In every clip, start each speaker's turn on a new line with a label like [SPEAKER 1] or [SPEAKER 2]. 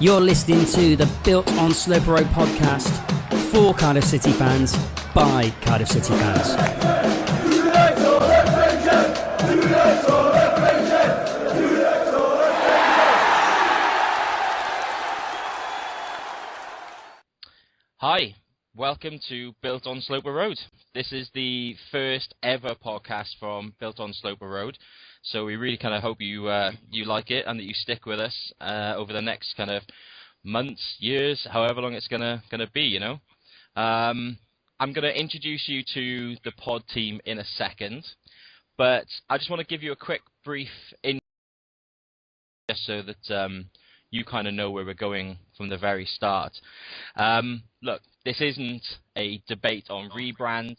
[SPEAKER 1] You're listening to the Built on Sloper Road podcast for Cardiff City fans by Cardiff City fans.
[SPEAKER 2] Hi, welcome to Built on Sloper Road. This is the first ever podcast from Built on Sloper Road, so we really kind of hope you like it and that you stick with us over the next kind of months, years, however long it's gonna be. You know, I'm gonna introduce you to the pod team in a second, but I just want to give you a quick brief intro just so that you kind of know where we're going from the very start. Look, this isn't a debate on rebrand.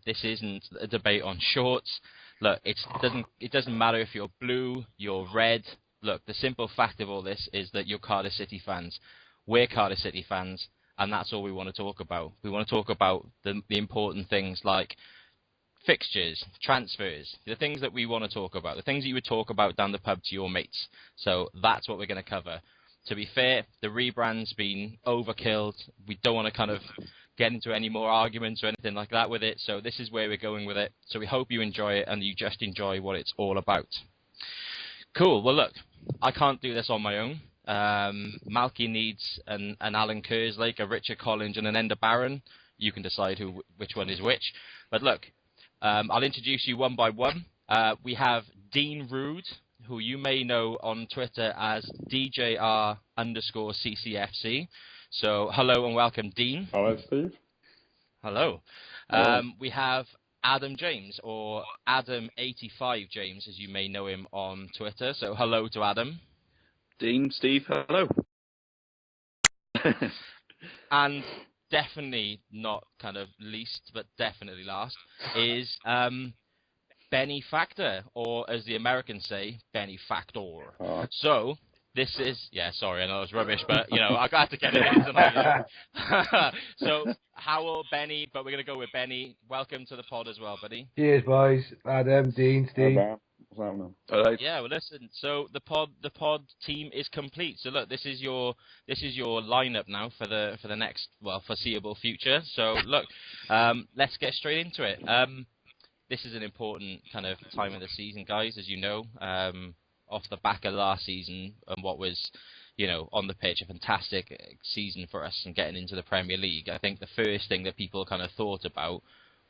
[SPEAKER 2] This isn't a debate on shorts. Look, it doesn't matter if you're blue, you're red. Look, the simple fact of all this is that you're Cardiff City fans. We're Cardiff City fans, and that's all we want to talk about. We want to talk about the important things like fixtures, transfers, the things that we want to talk about, the things that you would talk about down the pub to your mates. So that's what we're going to cover. To be fair, the rebrand's been overkilled. We don't want to kind of get into any more arguments or anything like that with it. So this is where we're going with it. So we hope you enjoy it and you just enjoy what it's all about. Cool. Well, look, I can't do this on my own. Malky needs an Alan Kerslake, a Richard Collins, and an Enda Barron. You can decide which one is which. But look, I'll introduce you one by one. We have Dean Rood, who you may know on Twitter as DJR_CCFC. So hello and welcome, Dean.
[SPEAKER 3] Hello, Steve.
[SPEAKER 2] Hello. We have Adam James, or Adam85 James, as you may know him on Twitter. So hello to Adam.
[SPEAKER 4] Dean, Steve, hello.
[SPEAKER 2] And definitely not kind of least, but definitely last, is Benny Factor, or as the Americans say, Benny Factor.
[SPEAKER 3] Oh.
[SPEAKER 2] So this is, sorry, I know it's rubbish, but you know, I got to get it in tonight. So Howell, Benny, but we're gonna go with Benny. Welcome to the pod as well, buddy.
[SPEAKER 5] Cheers, boys. Adam, Dean, Steve.
[SPEAKER 3] Hello.
[SPEAKER 2] Yeah, well, listen. So the pod team is complete. So look, this is your lineup now for the next foreseeable future. So look, let's get straight into it. This is an important kind of time of the season, guys, as you know. Off the back of last season and what was, you know, on the pitch, a fantastic season for us and getting into the Premier League. I think the first thing that people kind of thought about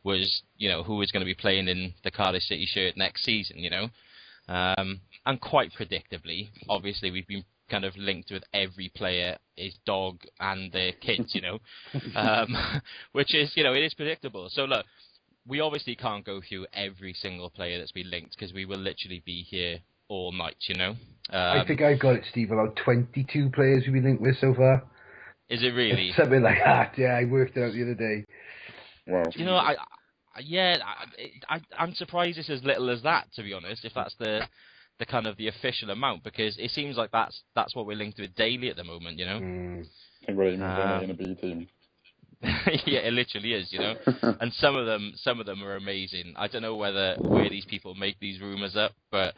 [SPEAKER 2] was, you know, who was going to be playing in the Cardiff City shirt next season, you know. And quite predictably, obviously, we've been kind of linked with every player, his dog and their kids, you know, which is, you know, it is predictable. So look, we obviously can't go through every single player that's been linked because we will literally be here all night, you know.
[SPEAKER 5] I think I've got it, Steve, about 22 players we've been linked with so far.
[SPEAKER 2] Is it really?
[SPEAKER 5] It's something like that, yeah. I worked it out the other day.
[SPEAKER 3] Well,
[SPEAKER 2] you know, I'm surprised it's as little as that, to be honest, if that's the kind of the official amount, because it seems like that's what we're linked with daily at the moment, you know.
[SPEAKER 3] I think we're even in a B team.
[SPEAKER 2] Yeah, it literally is, you know. And some of them are amazing. I don't know where these people make these rumours up, but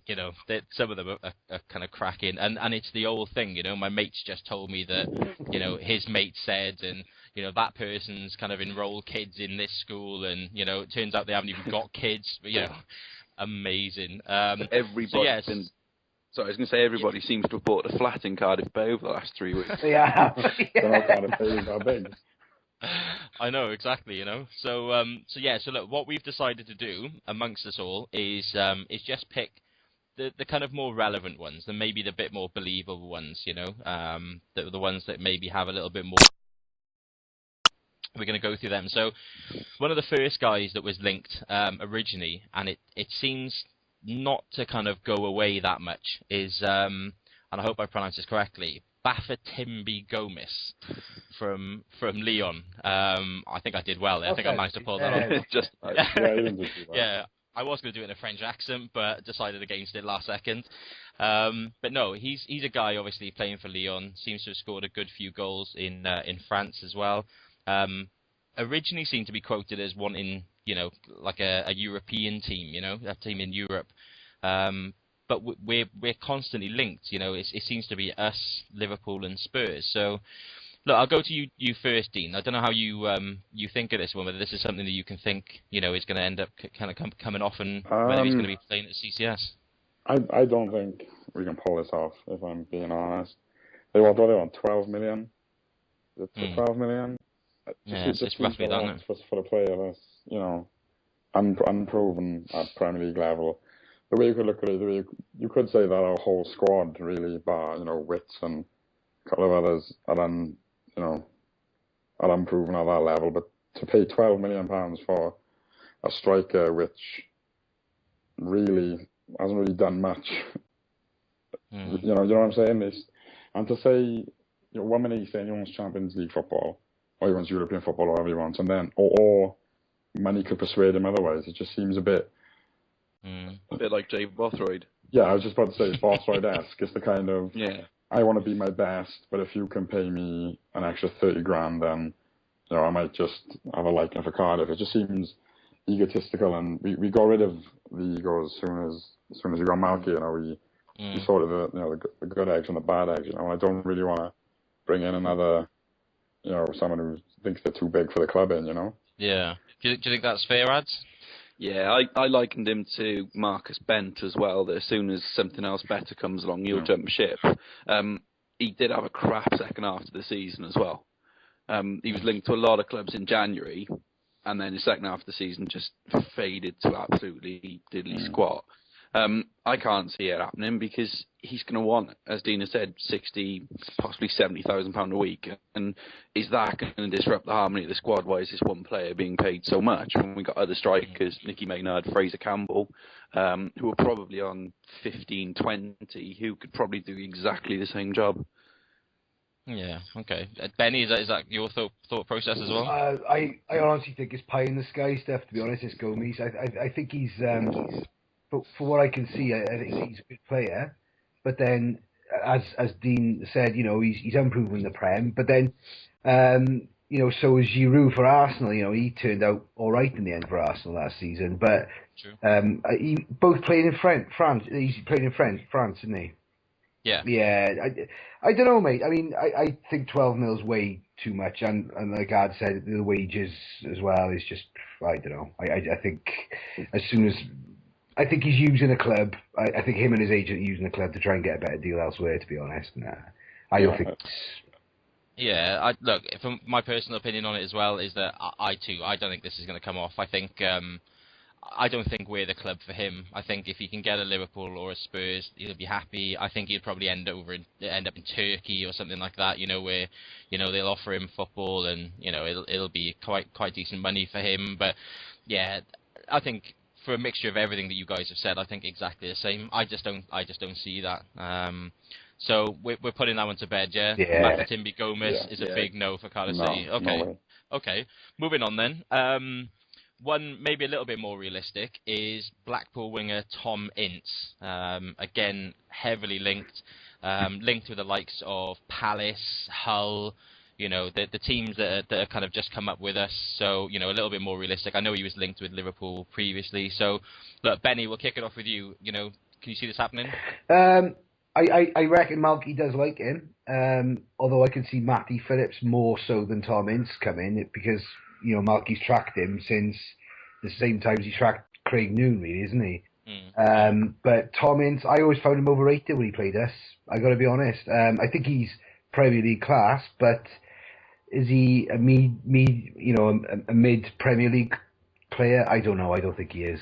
[SPEAKER 2] you know, some of them are kind of cracking, and it's the old thing, you know. My mate's just told me that, you know, his mate said, and you know, that person's kind of enrolled kids in this school, and you know, it turns out they haven't even got kids, but you know, amazing.
[SPEAKER 4] Everybody. So I was going to say everybody seems to have bought a flat in Cardiff Bay over the last 3 weeks.
[SPEAKER 5] Yeah.
[SPEAKER 2] I know, exactly, you know. So look, what we've decided to do amongst us all is just pick the kind of more relevant ones, the maybe the bit more believable ones, you know, the ones that maybe have a little bit more. We're going to go through them. So one of the first guys that was linked originally, and it seems not to kind of go away that much, is, and I hope I pronounce this correctly, Bafétimbi Gomis from Lyon. I think I did well there. I think I managed to pull that off.
[SPEAKER 4] Just
[SPEAKER 2] yeah, I was going to do it in a French accent, but decided against it last second. But no, he's a guy obviously playing for Lyon. Seems to have scored a good few goals in France as well. Originally seemed to be quoted as wanting, you know, like a European team, you know, a team in Europe. but we're constantly linked. You know, it seems to be us, Liverpool, and Spurs. So, look, I'll go to you first, Dean. I don't know how you think of this one, whether this is something that you can think, you know, is going to end up kind of coming off, and whether he's going to be playing at CCS.
[SPEAKER 3] I don't think we can pull this off, if I'm being honest. They want 12 million. Is it 12 million?
[SPEAKER 2] Yeah, it's roughly that, isn't it?
[SPEAKER 3] For the player that's, you know, unproven at Premier League level. The way you could look at it, you could say that our whole squad really, bar, you know, Wits and a couple of others are unproven at that level. But to pay £12 million for a striker which really hasn't really done much, you know what I'm saying? And to say, you know, 1 minute he's saying he wants Champions League football, or he wants European football, or whatever he wants, and then or money could persuade him otherwise. It just seems a bit
[SPEAKER 4] like Dave Bothroyd.
[SPEAKER 3] Yeah, I was just about to say Bothroyd-esque. It's the kind of, I want to be my best, but if you can pay me an extra 30 grand, then, you know, I might just have a liking for Cardiff. It just seems egotistical, and we got rid of the egos as soon as you got Malky. You know, we sort of the good eggs and the bad eggs. You know, I don't really want to bring in another, you know, someone who thinks they're too big for the club in. You know. Yeah.
[SPEAKER 2] Do you think that's fair, Ads?
[SPEAKER 4] Yeah, I likened him to Marcus Bent as well, that as soon as something else better comes along, he'll jump ship. He did have a crap second half of the season as well. He was linked to a lot of clubs in January, and then the second half of the season just faded to absolutely diddly squat. I can't see it happening because he's going to want, as Dina said, 60, possibly £70,000 a week. And is that going to disrupt the harmony of the squad? Why is this one player being paid so much when we got other strikers, Nicky Maynard, Fraser Campbell, who are probably on 15, 20, who could probably do exactly the same job?
[SPEAKER 2] Yeah, okay. Benny, is that your thought process as well?
[SPEAKER 5] I honestly think it's pie in the sky stuff, to be honest. It's Gomes. I think he's for what I can see, I think he's a good player. But then, as Dean said, you know, he's unproven in the Prem. But then, you know, so is Giroud for Arsenal. You know, he turned out all right in the end for Arsenal last season. But he both played in France. He's played in France, isn't he?
[SPEAKER 2] Yeah.
[SPEAKER 5] Yeah. I don't know, mate. I mean, I think 12 mil is way too much, and like Ad said, the wages as well is just, I don't know. I think as soon as I think he's using a club. I think him and his agent are using a club to try and get a better deal elsewhere, to be honest. I don't think...
[SPEAKER 2] Yeah, look, from my personal opinion on it as well, is that I don't think this is going to come off. I think... I don't think we're the club for him. I think if he can get a Liverpool or a Spurs, he'll be happy. I think he'd probably end up in Turkey or something like that, you know, where, you know, they'll offer him football and, you know, it'll be quite decent money for him. But yeah, I think for a mixture of everything that you guys have said, I think exactly the same. I just don't see that. So we're putting that one to bed, yeah? Mapatimbi Gomes is a big no for Cardiff City. Okay. Moving on then. One maybe a little bit more realistic is Blackpool winger Tom Ince. Again, heavily linked with the likes of Palace, Hull, you know, the teams that are kind of just come up with us. So, you know, a little bit more realistic. I know he was linked with Liverpool previously. So, look, Benny, we'll kick it off with you. You know, can you see this happening?
[SPEAKER 5] I reckon Malky does like him. Although I can see Matty Phillips more so than Tom Ince come in because, you know, Malky's tracked him since the same times he tracked Craig Noon, really, isn't he? But Tom Ince, I always found him overrated when he played us. I got to be honest. I think he's Premier League class, but is he a mid Premier League player? I don't know. I don't think he is.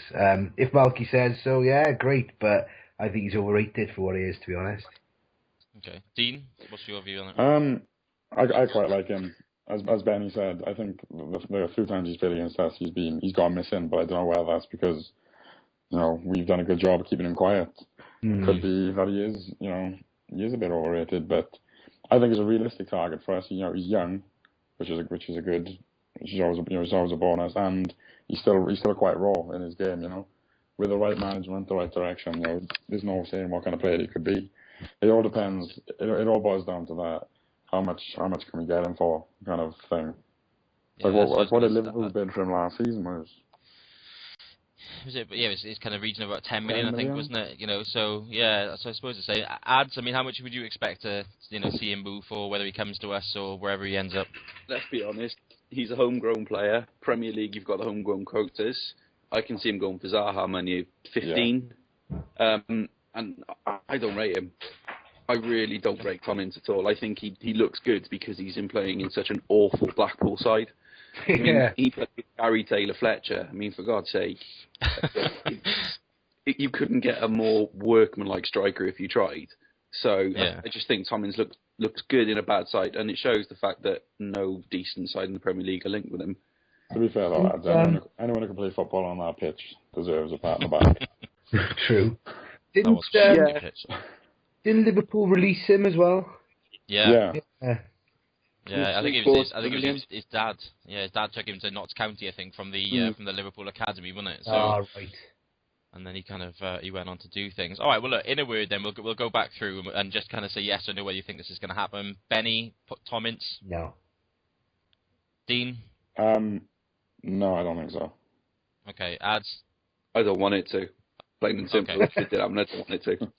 [SPEAKER 5] If Malky says so, yeah, great. But I think he's overrated for what he is, to be honest.
[SPEAKER 2] Okay, Dean, what's your view on it?
[SPEAKER 3] I quite like him. As Benny said, I think the few times he's played against us, he's gone missing. But I don't know whether that's because, you know, we've done a good job of keeping him quiet. Could be that he is a bit overrated, but I think it's a realistic target for us. You know, he's young, which is always a bonus, and he's still quite raw in his game. You know, with the right management, the right direction. You know, there's no saying what kind of player he could be. It all depends. It all boils down to that. How much can we get him for, kind of thing. What did Liverpool bid for him last season was?
[SPEAKER 2] was it? Yeah, it's kind of region of about 10 million,
[SPEAKER 3] 10
[SPEAKER 2] I think,
[SPEAKER 3] million?
[SPEAKER 2] wasn't it? You know, so yeah. So I suppose to say ads. I mean, how much would you expect to see him move for, whether he comes to us or wherever he ends up?
[SPEAKER 4] Let's be honest. He's a homegrown player. Premier League, you've got the homegrown quotas. I can see him going for Zaha money 15. And I don't rate him. I really don't rate Tom Ince at all. I think he looks good because he's been playing in such an awful Blackpool side. I mean, he played with Gary Taylor-Fletcher. I mean, for God's sake, you couldn't get a more workmanlike striker if you tried. So
[SPEAKER 2] Yeah.
[SPEAKER 4] I just think Tom Ince looks good in a bad side, and it shows the fact that no decent side in the Premier League are linked with him.
[SPEAKER 3] To be fair though, lads, anyone who can play football on that pitch deserves a pat on the back.
[SPEAKER 5] True.
[SPEAKER 2] That was a good pitch.
[SPEAKER 5] Didn't Liverpool release him as well?
[SPEAKER 2] Yeah.
[SPEAKER 3] Yeah.
[SPEAKER 2] Yeah, I think it was his dad. Yeah, his dad took him to Notts County, I think, from the Liverpool academy, wasn't it? So,
[SPEAKER 5] Right.
[SPEAKER 2] and then he kind of he went on to do things. All right, well, look, in a word, then we'll go back through and just kind of say yes or no whether you think this is going to happen. Benny, Tom Ince,
[SPEAKER 5] No.
[SPEAKER 2] Dean.
[SPEAKER 3] No, I don't think so.
[SPEAKER 2] Okay, ads.
[SPEAKER 4] I don't want it to. Plain and simple.
[SPEAKER 2] Okay.
[SPEAKER 4] If it did happen, I don't want it to.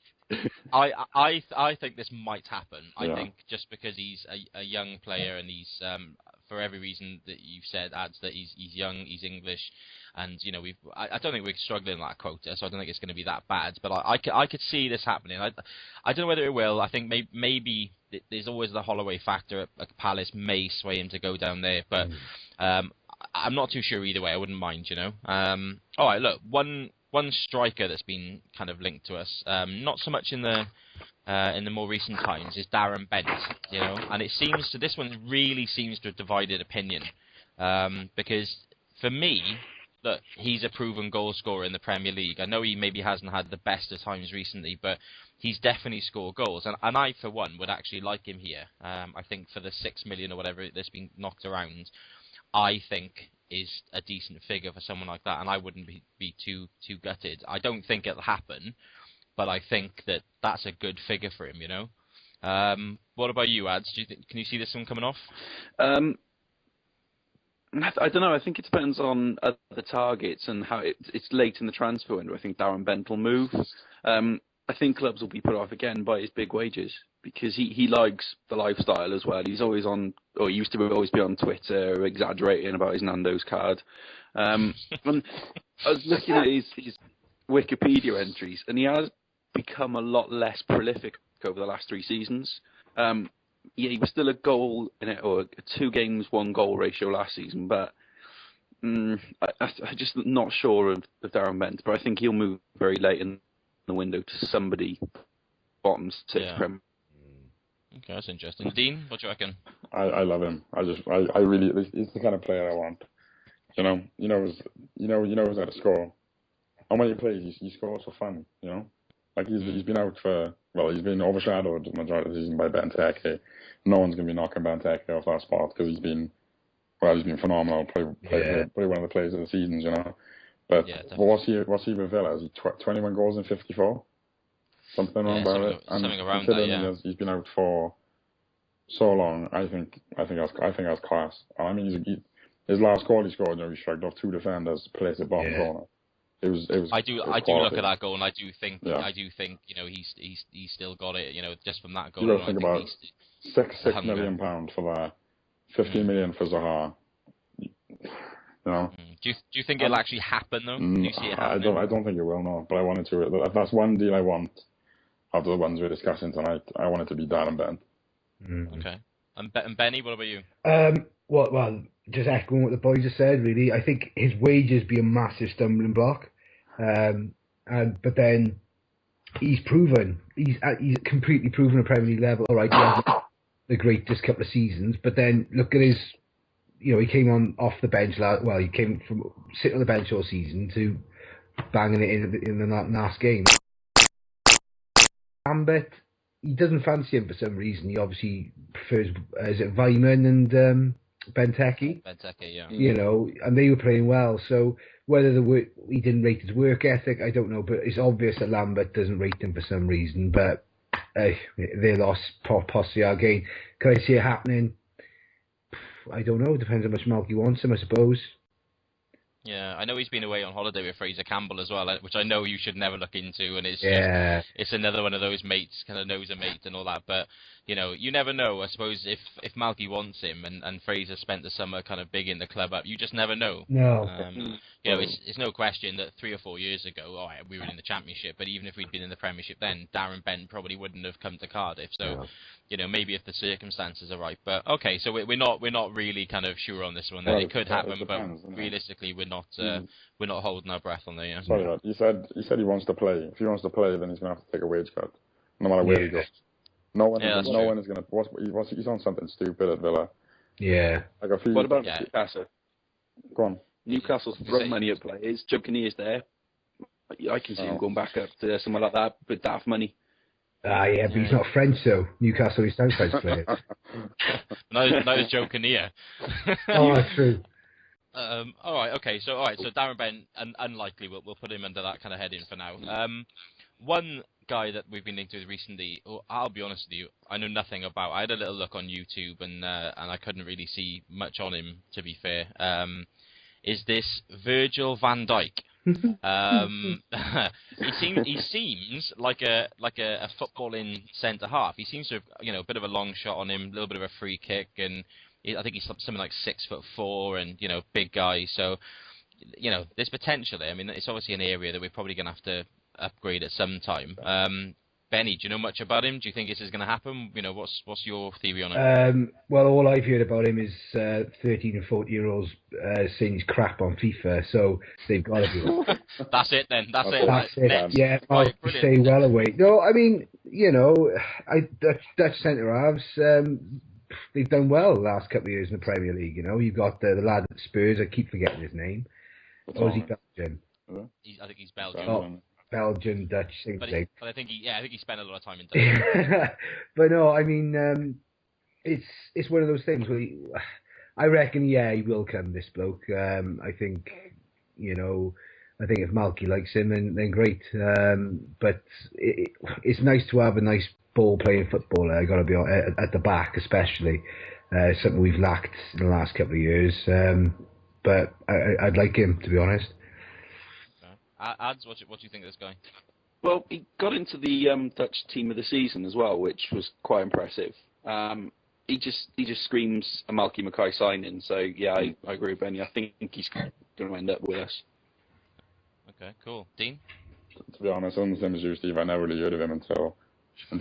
[SPEAKER 2] I think this might happen. I
[SPEAKER 3] Yeah.
[SPEAKER 2] think just because he's a young player and he's for every reason that you've said, adds that he's young, he's English, and I don't think we're struggling that quota, so I don't think it's going to be that bad. But I could see this happening. I don't know whether it will. I think maybe there's always the Holloway factor. At Palace may sway him to go down there, but I'm not too sure either way. I wouldn't mind, All right, look, one striker that's been kind of linked to us, not so much in the more recent times, is Darren Bent, and this one really seems to have divided opinion, because for me, look, he's a proven goal scorer in the Premier League. I know he maybe hasn't had the best of times recently, but he's definitely scored goals, and I, for one, would actually like him here. I think for the 6 million or whatever that's been knocked around, I think is a decent figure for someone like that, and I wouldn't be too gutted. I don't think it'll happen, but I think that's a good figure for him, What about you, Ads? Can you see this one coming off?
[SPEAKER 4] I don't know. I think it depends on the targets and how it's late in the transfer window. I think Darren Bent will move. I think clubs will be put off again by his big wages because he likes the lifestyle as well. He's always on, or used to always be on Twitter exaggerating about his Nando's card. And I was looking at his Wikipedia entries, and he has become a lot less prolific over the last 3 seasons. He was still a goal in it, or a 2 games, 1 goal ratio last season, but I'm just not sure of Darren Bent. But I think he'll move very late in the window to somebody bottom 6 Premier.
[SPEAKER 2] Okay, that's interesting. Dean, what do you reckon?
[SPEAKER 3] I love him. I really, he's the kind of player I want. He's how to score. And when he plays, he scores for fun. Like he's been out he's been overshadowed the majority of the season by Benteke. No one's gonna be knocking Benteke off that spot because he's been phenomenal. Probably one of the players of the seasons, But what's he with Villa? Is he 21 goals in 54? Something around it.
[SPEAKER 2] Something around that, yeah.
[SPEAKER 3] He's been out for so long. I think that's class. I mean, his last goal he scored, he shrugged off 2 defenders, placed it bottom corner. It was.
[SPEAKER 2] I do look at that goal, and I do think he's still got it. Just from that goal.
[SPEAKER 3] You got to think about £6 million for that, 15 million for Zaha.
[SPEAKER 2] Do you think it'll actually happen though? Do you see it happening?
[SPEAKER 3] I don't think it will, no. But I wanted to. That's one deal I want. Of the ones we're discussing tonight, I want it to be Darren Bent.
[SPEAKER 2] Okay. And Benny, what about you?
[SPEAKER 5] Well, just echoing what the boys have said, really. I think his wages be a massive stumbling block. But then he's proven. He's completely proven at Premier League level. All right, he hasn't the greatest couple of seasons, but then look at his. He came off the bench. He came from sitting on the bench all season to banging it in the last game. Lambert, he doesn't fancy him for some reason. He obviously prefers Weimann and Benteke.
[SPEAKER 2] Benteke, yeah.
[SPEAKER 5] And they were playing well. So whether he didn't rate his work ethic, I don't know. But it's obvious that Lambert doesn't rate him for some reason. But they lost possibly our game. Could I see it happening? I don't know. It depends how much Malky wants him, I suppose.
[SPEAKER 2] Yeah, I know he's been away on holiday with Fraser Campbell as well, which I know you should never look into, and it's it's another one of those mates, kind of knows a mate and all that. But you never know. I suppose if Malky wants him, and Fraser spent the summer kind of big in the club up, you just never know.
[SPEAKER 5] No.
[SPEAKER 2] It's no question that 3 or 4 years ago, we were in the Championship, but even if we'd been in the Premiership then, Darren Bent probably wouldn't have come to Cardiff. So. Maybe if the circumstances are right, but okay. So we're not really kind of sure on this one. That it could happen,
[SPEAKER 3] depends,
[SPEAKER 2] but realistically, we're not holding our breath on there. Yeah.
[SPEAKER 3] Sorry, Rod. You said he wants to play. If he wants to play, then he's gonna have to take a wage cut, no matter where he goes. No one is gonna. He's on something stupid at Villa.
[SPEAKER 5] Yeah.
[SPEAKER 4] What about Newcastle?
[SPEAKER 3] Go on.
[SPEAKER 4] Newcastle's thrown money at players. Joe Kinnear's there. I can see him going back up to somewhere like that with daft money.
[SPEAKER 5] But he's not French, so Newcastle is no French players.
[SPEAKER 2] no Joe Kinnear.
[SPEAKER 5] That's true.
[SPEAKER 2] All right, okay. So Darren Bent, unlikely. We'll put him under that kind of heading for now. One guy that we've been linked with recently, I'll be honest with you, I know nothing about. I had a little look on YouTube, and I couldn't really see much on him, to be fair. Is this Virgil van Dijk? He seems like a footballing centre half. He seems to have a bit of a long shot on him, a little bit of a free kick, and I think he's something like 6'4" and big guy. So there's potential there. I mean, it's obviously an area that we're probably going to have to upgrade at some time. Benny, do you know much about him? Do you think this is going to happen? What's your theory on it?
[SPEAKER 5] Well, all I've heard about him is 13 and 14-year-olds saying he's crap on FIFA, so they've got to be.
[SPEAKER 2] That's it then. That's
[SPEAKER 5] it. Yeah, I'll stay well away. No, I mean, Dutch centre-halves, they've done well the last couple of years in the Premier League. You've got the lad at Spurs, I keep forgetting his name. Or is he Belgian?
[SPEAKER 2] I think he's Belgian.
[SPEAKER 5] Oh. Belgian, Dutch, same thing.
[SPEAKER 2] But I think he spent a lot of time in Dutch.
[SPEAKER 5] But no, I mean, it's one of those things where I reckon, he will come, this bloke. I think, I think if Malky likes him, then great. But it's nice to have a nice ball-playing footballer, got to be at the back, especially. Something we've lacked in the last couple of years. But I'd like him, to be honest.
[SPEAKER 2] Ads, what do you think of this guy?
[SPEAKER 4] Well, he got into the Dutch team of the season as well, which was quite impressive. He just screams a Malky Mackay signing. So I agree with Benny. I think he's going to end up with us.
[SPEAKER 2] Okay, cool. Dean?
[SPEAKER 3] To be honest, I'm the same as you, Steve. I never really heard of him until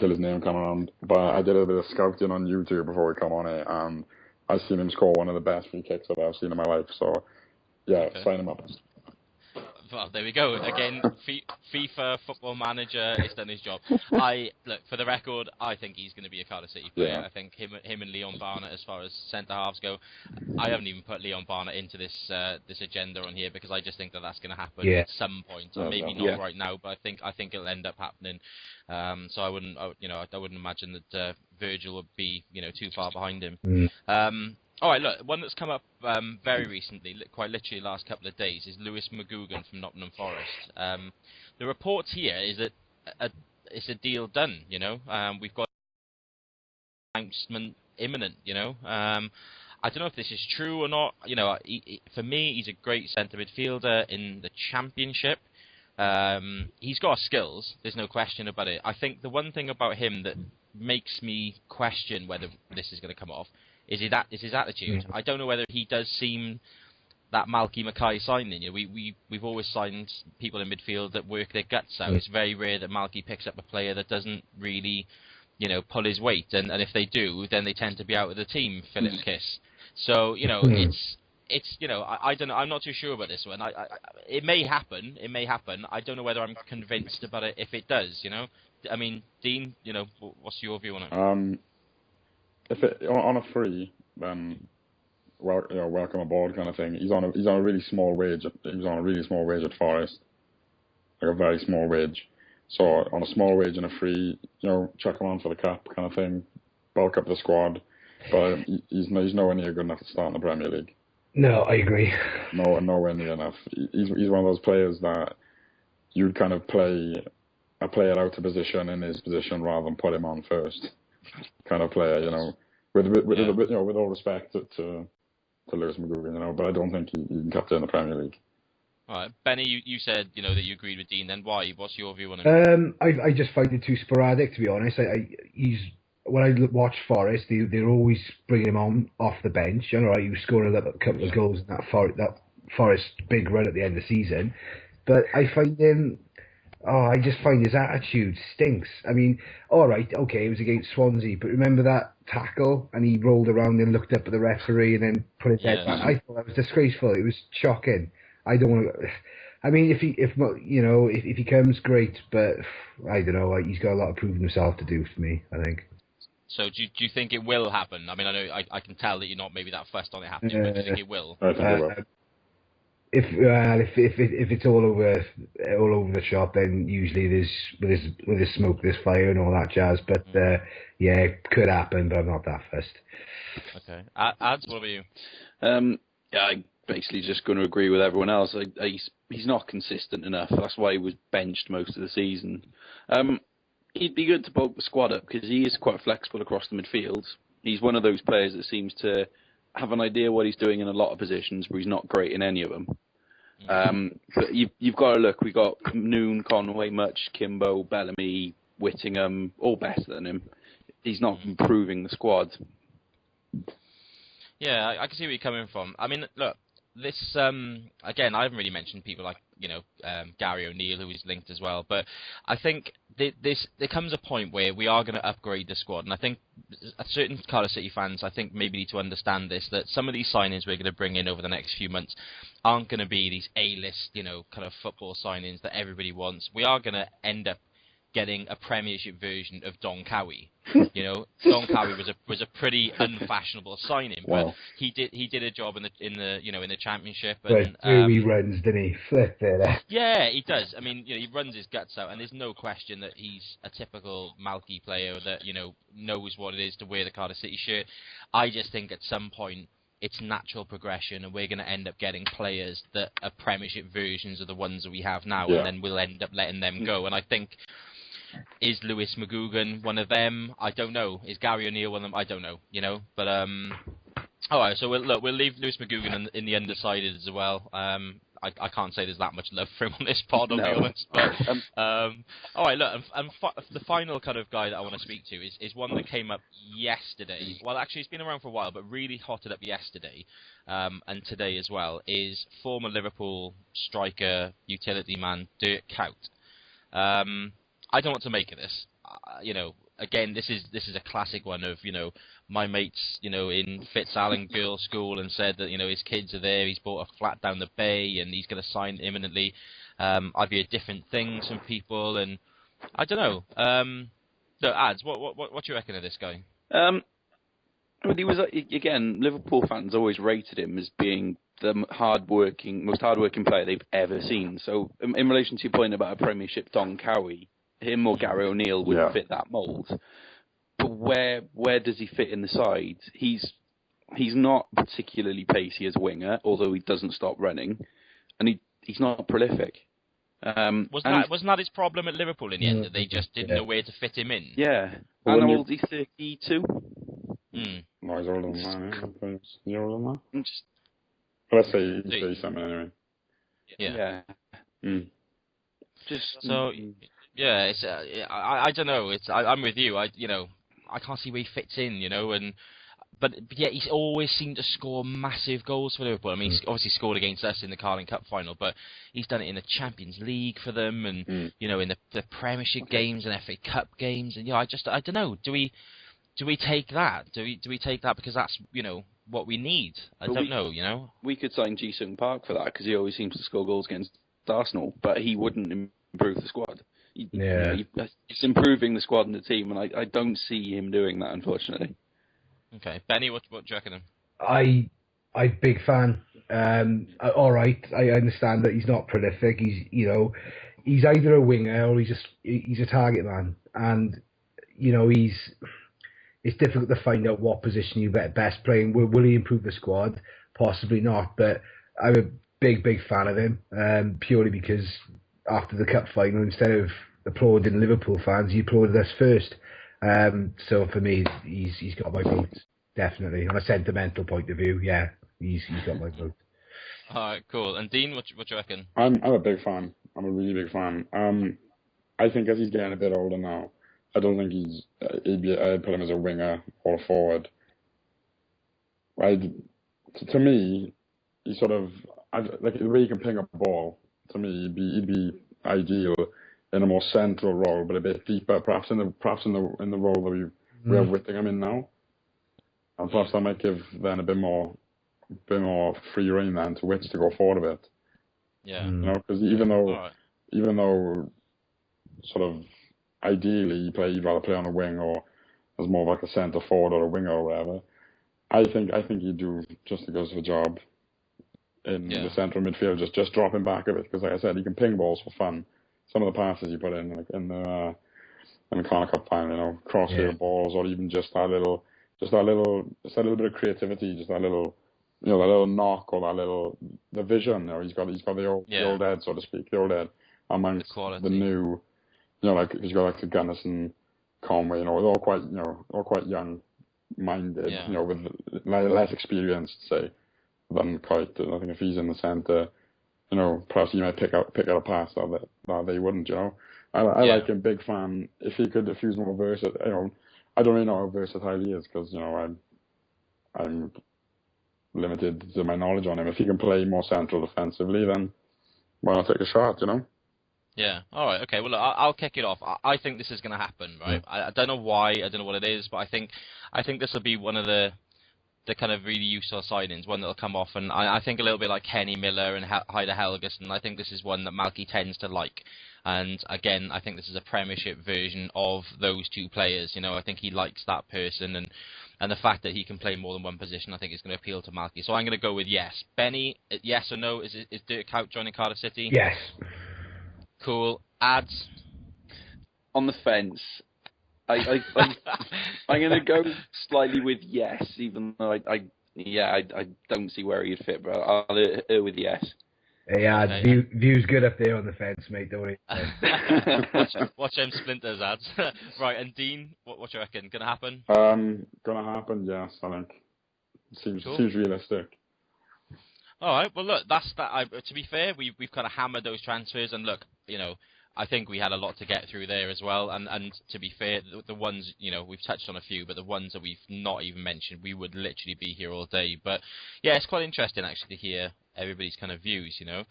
[SPEAKER 3] his name came around. But I did a bit of scouting on YouTube before we come on it, and I've seen him score one of the best free kicks I've ever seen in my life. So sign him up.
[SPEAKER 2] Well, there we go. Again, FIFA Football Manager has done his job. Look, for the record, I think he's going to be a Cardiff City player. Yeah. I think him and Leon Barnett, as far as centre halves go, I haven't even put Leon Barnett into this agenda on here because I just think that's going to happen at some point. Or maybe not right now, but I think it'll end up happening. So I wouldn't imagine that Virgil would be too far behind him. All right, look, one that's come up very recently, quite literally the last couple of days, is Lewis McGugan from Nottingham Forest. The report here is that it's a deal done, we've got an announcement imminent, I don't know if this is true or not. For me, he's a great centre midfielder in the Championship. He's got skills, there's no question about it. I think the one thing about him that makes me question whether this is going to come off is his attitude. I don't know whether he does seem that Malky Mackay signing. We've always signed people in midfield that work their guts out. It's very rare that Malky picks up a player that doesn't really, pull his weight. And if they do, then they tend to be out of the team. Philip Kiss. So it's I don't know. I'm not too sure about this one. It may happen. I don't know whether I'm convinced about it if it does. I mean, Dean, what's your view on it?
[SPEAKER 3] If on a free, then welcome aboard kind of thing. He's on a really small wage. He was on a really small wage at Forest, like a very small wage. So on a small wage and a free, chuck him on for the cap kind of thing, bulk up the squad. But he's nowhere near good enough to start in the Premier League.
[SPEAKER 5] No, I agree.
[SPEAKER 3] Nowhere near enough. He's one of those players that you'd kind of play a player out of position in his position rather than put him on first. Kind of player, with all respect to Lewis McGugan, but I don't think he can captain the Premier League.
[SPEAKER 2] All right, Benny, you said that you agreed with Dean. Then why? What's your view on him?
[SPEAKER 5] I just find it too sporadic, to be honest. When I watch Forest, they're always bringing him on off the bench. You know, right, he was scoring a couple of goals in that Forest big run at the end of the season. But I find him, I just find his attitude stinks. I mean, all right, okay, it was against Swansea, but remember that tackle and he rolled around and looked up at the referee and then put his head back. I thought that was disgraceful. It was shocking. I don't want to. I mean, if he comes, great, but I don't know. He's got a lot of proving himself to do for me, I think.
[SPEAKER 2] So do you think it will happen? I mean, I know I can tell that you're not maybe that fussed on it happening, but do you think it will?
[SPEAKER 3] I think it will.
[SPEAKER 5] If it's all over the shop, then usually with his smoke, there's fire and all that jazz. But yeah, it could happen, but I'm not that fussed.
[SPEAKER 2] Okay, Ads, what about you?
[SPEAKER 4] Yeah, I'm basically just going to agree with everyone else. He's not consistent enough. That's why he was benched most of the season. He'd be good to bulk the squad up because he is quite flexible across the midfield. He's one of those players that seems to have an idea what he's doing in a lot of positions, but he's not great in any of them. But you've got to look. We got Noon, Conway, Much, Kimbo, Bellamy, Whittingham, all better than him. He's not improving the squad.
[SPEAKER 2] Yeah, I can see where you're coming from. I mean, look, this again, I haven't really mentioned people like Gary O'Neill, who is linked as well. But I think there comes a point where we are going to upgrade the squad, and I think certain Cardiff City fans, I think, maybe need to understand this, that some of these signings we're going to bring in over the next few months aren't going to be these A-list, kind of football signings that everybody wants. We are going to end up getting a Premiership version of Don Cowie. Don Cowie was a pretty unfashionable signing, but he did a job in the Championship. And,
[SPEAKER 5] he runs, didn't he? Flip it.
[SPEAKER 2] Yeah, he does. I mean, he runs his guts out, and there's no question that he's a typical Malky player that knows what it is to wear the Cardiff City shirt. I just think at some point it's natural progression, and we're going to end up getting players that are Premiership versions of the ones that we have now, and then we'll end up letting them go. And I think. Is Lewis McGugan one of them? I don't know. Is Gary O'Neill one of them? I don't know. But all right. So we'll leave Lewis McGugan in the undecided as well. I can't say there's that much love for him on this pod, I'll be honest. But all right. Look, and the final kind of guy that I want to speak to is one that came up yesterday. Well, actually, it's been around for a while, but really hotted up yesterday and today as well. Is former Liverpool striker, utility man Dirk Kuyt. I don't know what to make of this. Again, this is a classic one of, my mates, in Fitzallen Girls' School and said that, his kids are there, he's bought a flat down the bay and he's going to sign imminently. I've heard different things from people and I don't know. So, Ads, what do you reckon of this guy?
[SPEAKER 4] Well, he was, again, Liverpool fans always rated him as being the most hard-working player they've ever seen. So, in relation to your point about a Premiership Don Cowie, him or Gary O'Neill would fit that mould. But where does he fit in the side? He's not particularly pacey as a winger, although he doesn't stop running, and he's not prolific.
[SPEAKER 2] Wasn't that his problem at Liverpool in the end, that they just didn't know where to fit him in?
[SPEAKER 4] Yeah. And how old is he? 32?
[SPEAKER 3] No, he's older than that. He's older than that? Let's say he's 30 something anyway.
[SPEAKER 2] Yeah.
[SPEAKER 4] So...
[SPEAKER 2] Yeah, it's I don't know. I'm with you. I can't see where he fits in. But yeah, he's always seemed to score massive goals for Liverpool. I mean, he's obviously scored against us in the Carling Cup final, but he's done it in the Champions League for them, and in the Premiership games and FA Cup games. And I don't know. Do we take that? Do we take that because that's what we need? I don't know.
[SPEAKER 4] We could sign Ji-Sung Park for that because he always seems to score goals against Arsenal, but he wouldn't improve the squad. It's improving the squad and the team, and I don't see him doing that, unfortunately.
[SPEAKER 2] Okay, Benny, what do you reckon of him?
[SPEAKER 5] I'm big fan. All right, I understand that he's not prolific. He's either a winger or he's a target man, and it's difficult to find out what position you best play in. Will he improve the squad? Possibly not, but I'm a big fan of him, purely because after the cup final, instead of applauding Liverpool fans, he applauded us first. So for me, he's got my vote, definitely. On a sentimental point of view, yeah, he's got my vote.
[SPEAKER 2] All right, cool. And Dean, what do you reckon?
[SPEAKER 3] I'm a big fan. I'm a really big fan. I think as he's getting a bit older now, I don't think I'd put him as a winger or a forward. To me, he sort of like the way he can ping up a ball. To me, he'd be ideal in a more central role, but a bit deeper, perhaps in the role that we're whipping him in now. And perhaps that might give then a bit more free rein then to Witch to go forward a bit.
[SPEAKER 2] Yeah.
[SPEAKER 3] You know, because even though sort of ideally you'd rather play on a wing or as more like a centre forward or a winger or whatever, I think he'd do just as good of a job in the central midfield, just dropping back a bit, because like I said, he can ping balls for fun. Some of the passes he put in, like in the Connacht Cup final, you know, crossfield balls, or even just a little bit of creativity, just that little, you know, that little knock or the vision. You know, he's got the old head, so to speak, the old head amongst the new, you know, like he's got like the Gunnison, Conway, you know, they're all quite young-minded, you know, with less experience, say, than Kuyt. And I think if he's in the centre, you know, perhaps he might pick out a pass that they wouldn't, you know. I like him, big fan. If he was more versatile, you know, I don't really know how versatile he is, because, you know, I'm limited to my knowledge on him. If he can play more central defensively, then why not take a shot, you know?
[SPEAKER 2] Yeah. All right. Okay. Well, look, I'll kick it off. I think this is going to happen, right? I don't know why. I don't know what it is, but I think this will be one of the kind of really useful signings, one that'll come off, and I think a little bit like Kenny Miller and Heider Helguson. I think this is one that Malky tends to like. And again, I think this is a Premiership version of those two players. You know, I think he likes that person, and the fact that he can play more than one position, I think is going to appeal to Malky. So I'm going to go with yes. Benny, yes or no? Is Dirk Kuyt joining Cardiff City?
[SPEAKER 5] Yes.
[SPEAKER 2] Cool. Ads?
[SPEAKER 4] On the fence. I'm going to go slightly with yes, even though I don't see where he'd fit, but I'll err with yes.
[SPEAKER 5] Yeah, okay. View's good up there on the fence, mate. Don't worry.
[SPEAKER 2] watch them splinters, Ads. Right, and Dean, what you reckon? Gonna happen?
[SPEAKER 3] Gonna happen. Yes, I think. Seems realistic.
[SPEAKER 2] All right. Well, look, that's that. To be fair, we've kind of hammered those transfers, and look, you know, I think we had a lot to get through there as well. And to be fair, the ones, you know, we've touched on a few, but the ones that we've not even mentioned, we would literally be here all day. But yeah, it's quite interesting actually to hear everybody's kind of views, you know.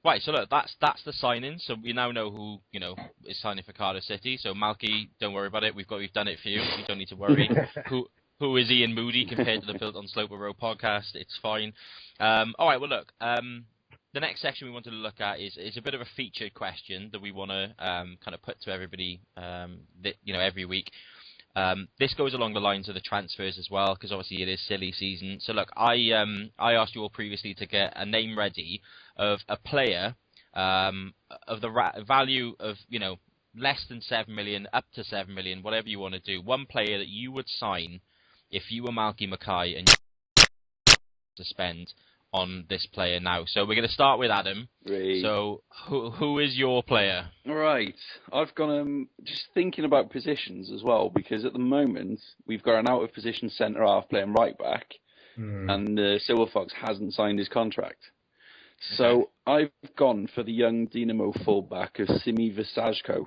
[SPEAKER 2] Right, so look, that's the signing. So we now know who, you know, is signing for Cardiff City. So Malky, don't worry about it. We've done it for you. You don't need to worry. Who is Ian Moody compared to the Built on Sloper Road podcast? It's fine. All right, well look, the next section we wanted to look at is a bit of a featured question that we want to kind of put to everybody, you know, every week. This goes along the lines of the transfers as well, because obviously it is silly season. So look, I asked you all previously to get a name ready of a player of the value of, you know, less than 7 million, up to 7 million, whatever you want to do. One player that you would sign if you were Malky Mackay and you to spend on this player now. So we're going to start with Adam.
[SPEAKER 4] Great.
[SPEAKER 2] So who is your player?
[SPEAKER 4] All right. I've gone just thinking about positions as well, because at the moment we've got an out-of-position centre-half playing right-back, and Silver Fox hasn't signed his contract. So I've gone for the young Dynamo fullback of Simi Visajko.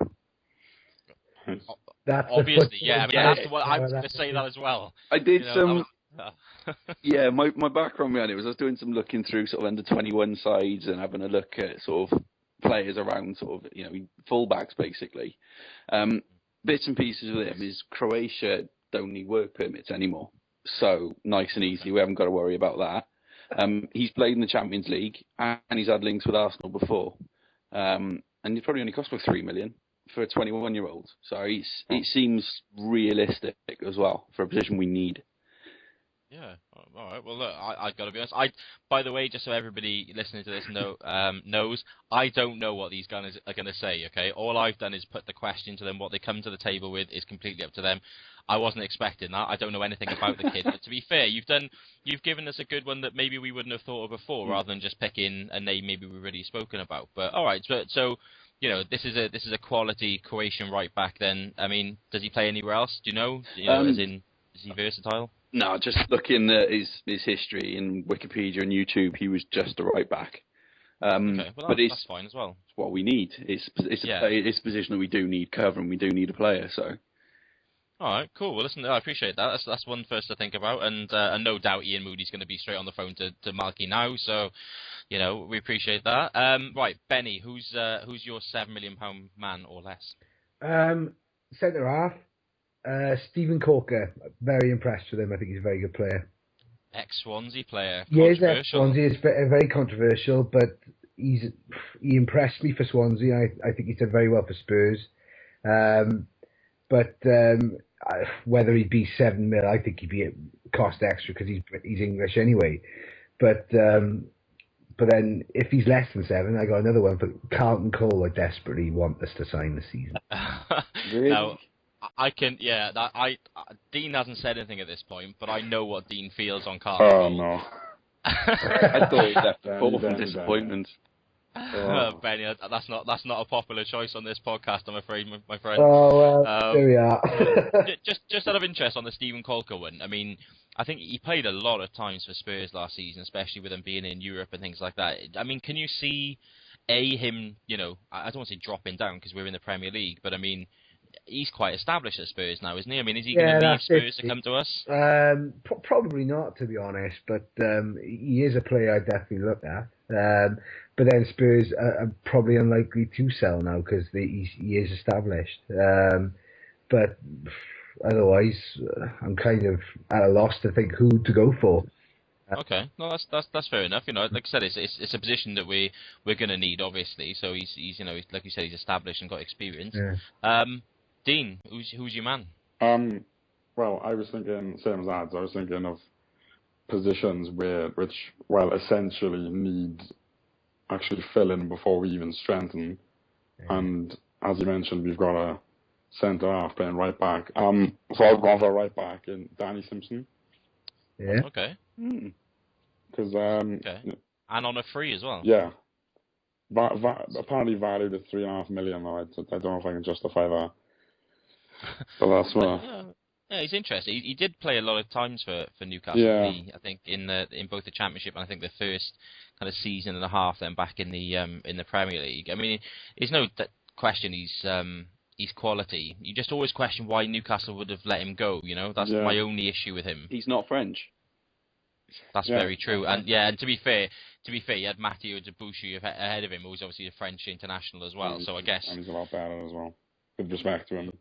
[SPEAKER 5] That's
[SPEAKER 2] obviously, yeah. I mean, that's what I was going to say that as well.
[SPEAKER 4] I did yeah, my background behind it was I was doing some looking through sort of under 21 sides and having a look at sort of players around sort of, you know, fullbacks basically. Bits and pieces with him is Croatia don't need work permits anymore. So nice and easy. We haven't got to worry about that. He's played in the Champions League and he's had links with Arsenal before. And he probably only cost about 3 million for a 21-year-old. So it seems realistic as well for a position we need.
[SPEAKER 2] Yeah. All right. Well, look, I've got to be honest. By the way, just so everybody listening to this knows, I don't know what these guys are going to say. Okay. All I've done is put the question to them. What they come to the table with is completely up to them. I wasn't expecting that. I don't know anything about the kid. But to be fair, you've given us a good one that maybe we wouldn't have thought of before, rather than just picking a name maybe we've already spoken about. But all right. So you know, this is a quality Croatian right back. Then, I mean, does he play anywhere else? Do you know? As in, is he versatile?
[SPEAKER 4] No, just looking at his history in Wikipedia and YouTube, he was just a right back.
[SPEAKER 2] Okay, well,
[SPEAKER 4] but
[SPEAKER 2] that's fine as well.
[SPEAKER 4] It's what we need. It's a position that we do need cover, and we do need a player. So.
[SPEAKER 2] All right, cool. Well, listen, I appreciate that. That's one first to think about, and no doubt Ian Moody's going to be straight on the phone to Malky now. So, we appreciate that. Right, Benny, who's your £7 million man or less?
[SPEAKER 5] Centre half, Stephen Corker. Very impressed with him. I think he's a very good player.
[SPEAKER 2] Ex-Swansea player.
[SPEAKER 5] Yeah, he's
[SPEAKER 2] Controversial.
[SPEAKER 5] ex-Swansea. It's very controversial, but he impressed me for Swansea. I think he did very well for Spurs. But whether he'd be 7 mil, I think he'd be cost extra because he's English anyway. But then if he's less than 7, I got another one. But Carlton Cole, I desperately want us to sign this season.
[SPEAKER 4] Really?
[SPEAKER 2] Now, Dean hasn't said anything at this point, but I know what Dean feels on Carlton.
[SPEAKER 3] Oh no.
[SPEAKER 4] I thought he left the ball from disappointment.
[SPEAKER 2] Benny, that's not a popular choice on this podcast, I'm afraid, my friend.
[SPEAKER 5] Oh well, there we are.
[SPEAKER 2] just out of interest on the Stephen Colker one, I mean, I think he played a lot of times for Spurs last season, especially with him being in Europe and things like that. I mean, can you see him? I don't want to say dropping down because we're in the Premier League, but I mean, he's quite established at Spurs now, isn't he? I mean, is he going to leave Spurs to come to us?
[SPEAKER 5] Probably not, to be honest. But he is a player I definitely look at. But then Spurs are probably unlikely to sell now because he is established. But otherwise, I'm kind of at a loss to think who to go for.
[SPEAKER 2] Okay, no, that's fair enough. Like I said, it's a position that we're going to need, obviously. So he's like you said, he's established and got experience.
[SPEAKER 5] Yeah.
[SPEAKER 2] Dean, who's your man?
[SPEAKER 3] Well, I was thinking same as ads. I was thinking of positions which essentially need actually fill in before we even strengthen. Yeah. And as you mentioned, we've got a centre half playing right back. So I've gone for a right back in Danny Simpson.
[SPEAKER 5] Yeah.
[SPEAKER 2] Okay.
[SPEAKER 3] Because
[SPEAKER 2] okay. And on a free as well.
[SPEAKER 3] Yeah. Apparently valued at $3.5 million. Though I don't know if I can justify that. But that's what.
[SPEAKER 2] Yeah, he's interesting. He did play a lot of times for Newcastle.
[SPEAKER 3] Yeah.
[SPEAKER 2] I think in both the Championship and I think the first kind of season and a half, then back in the Premier League. I mean, there's no question he's quality. You just always question why Newcastle would have let him go. That's my only issue with him.
[SPEAKER 4] He's not French.
[SPEAKER 2] That's very true. And and to be fair, you had Matteo Debuchy ahead of him, who was obviously a French international as well. So I guess.
[SPEAKER 3] And he's a lot better as well. With respect to him.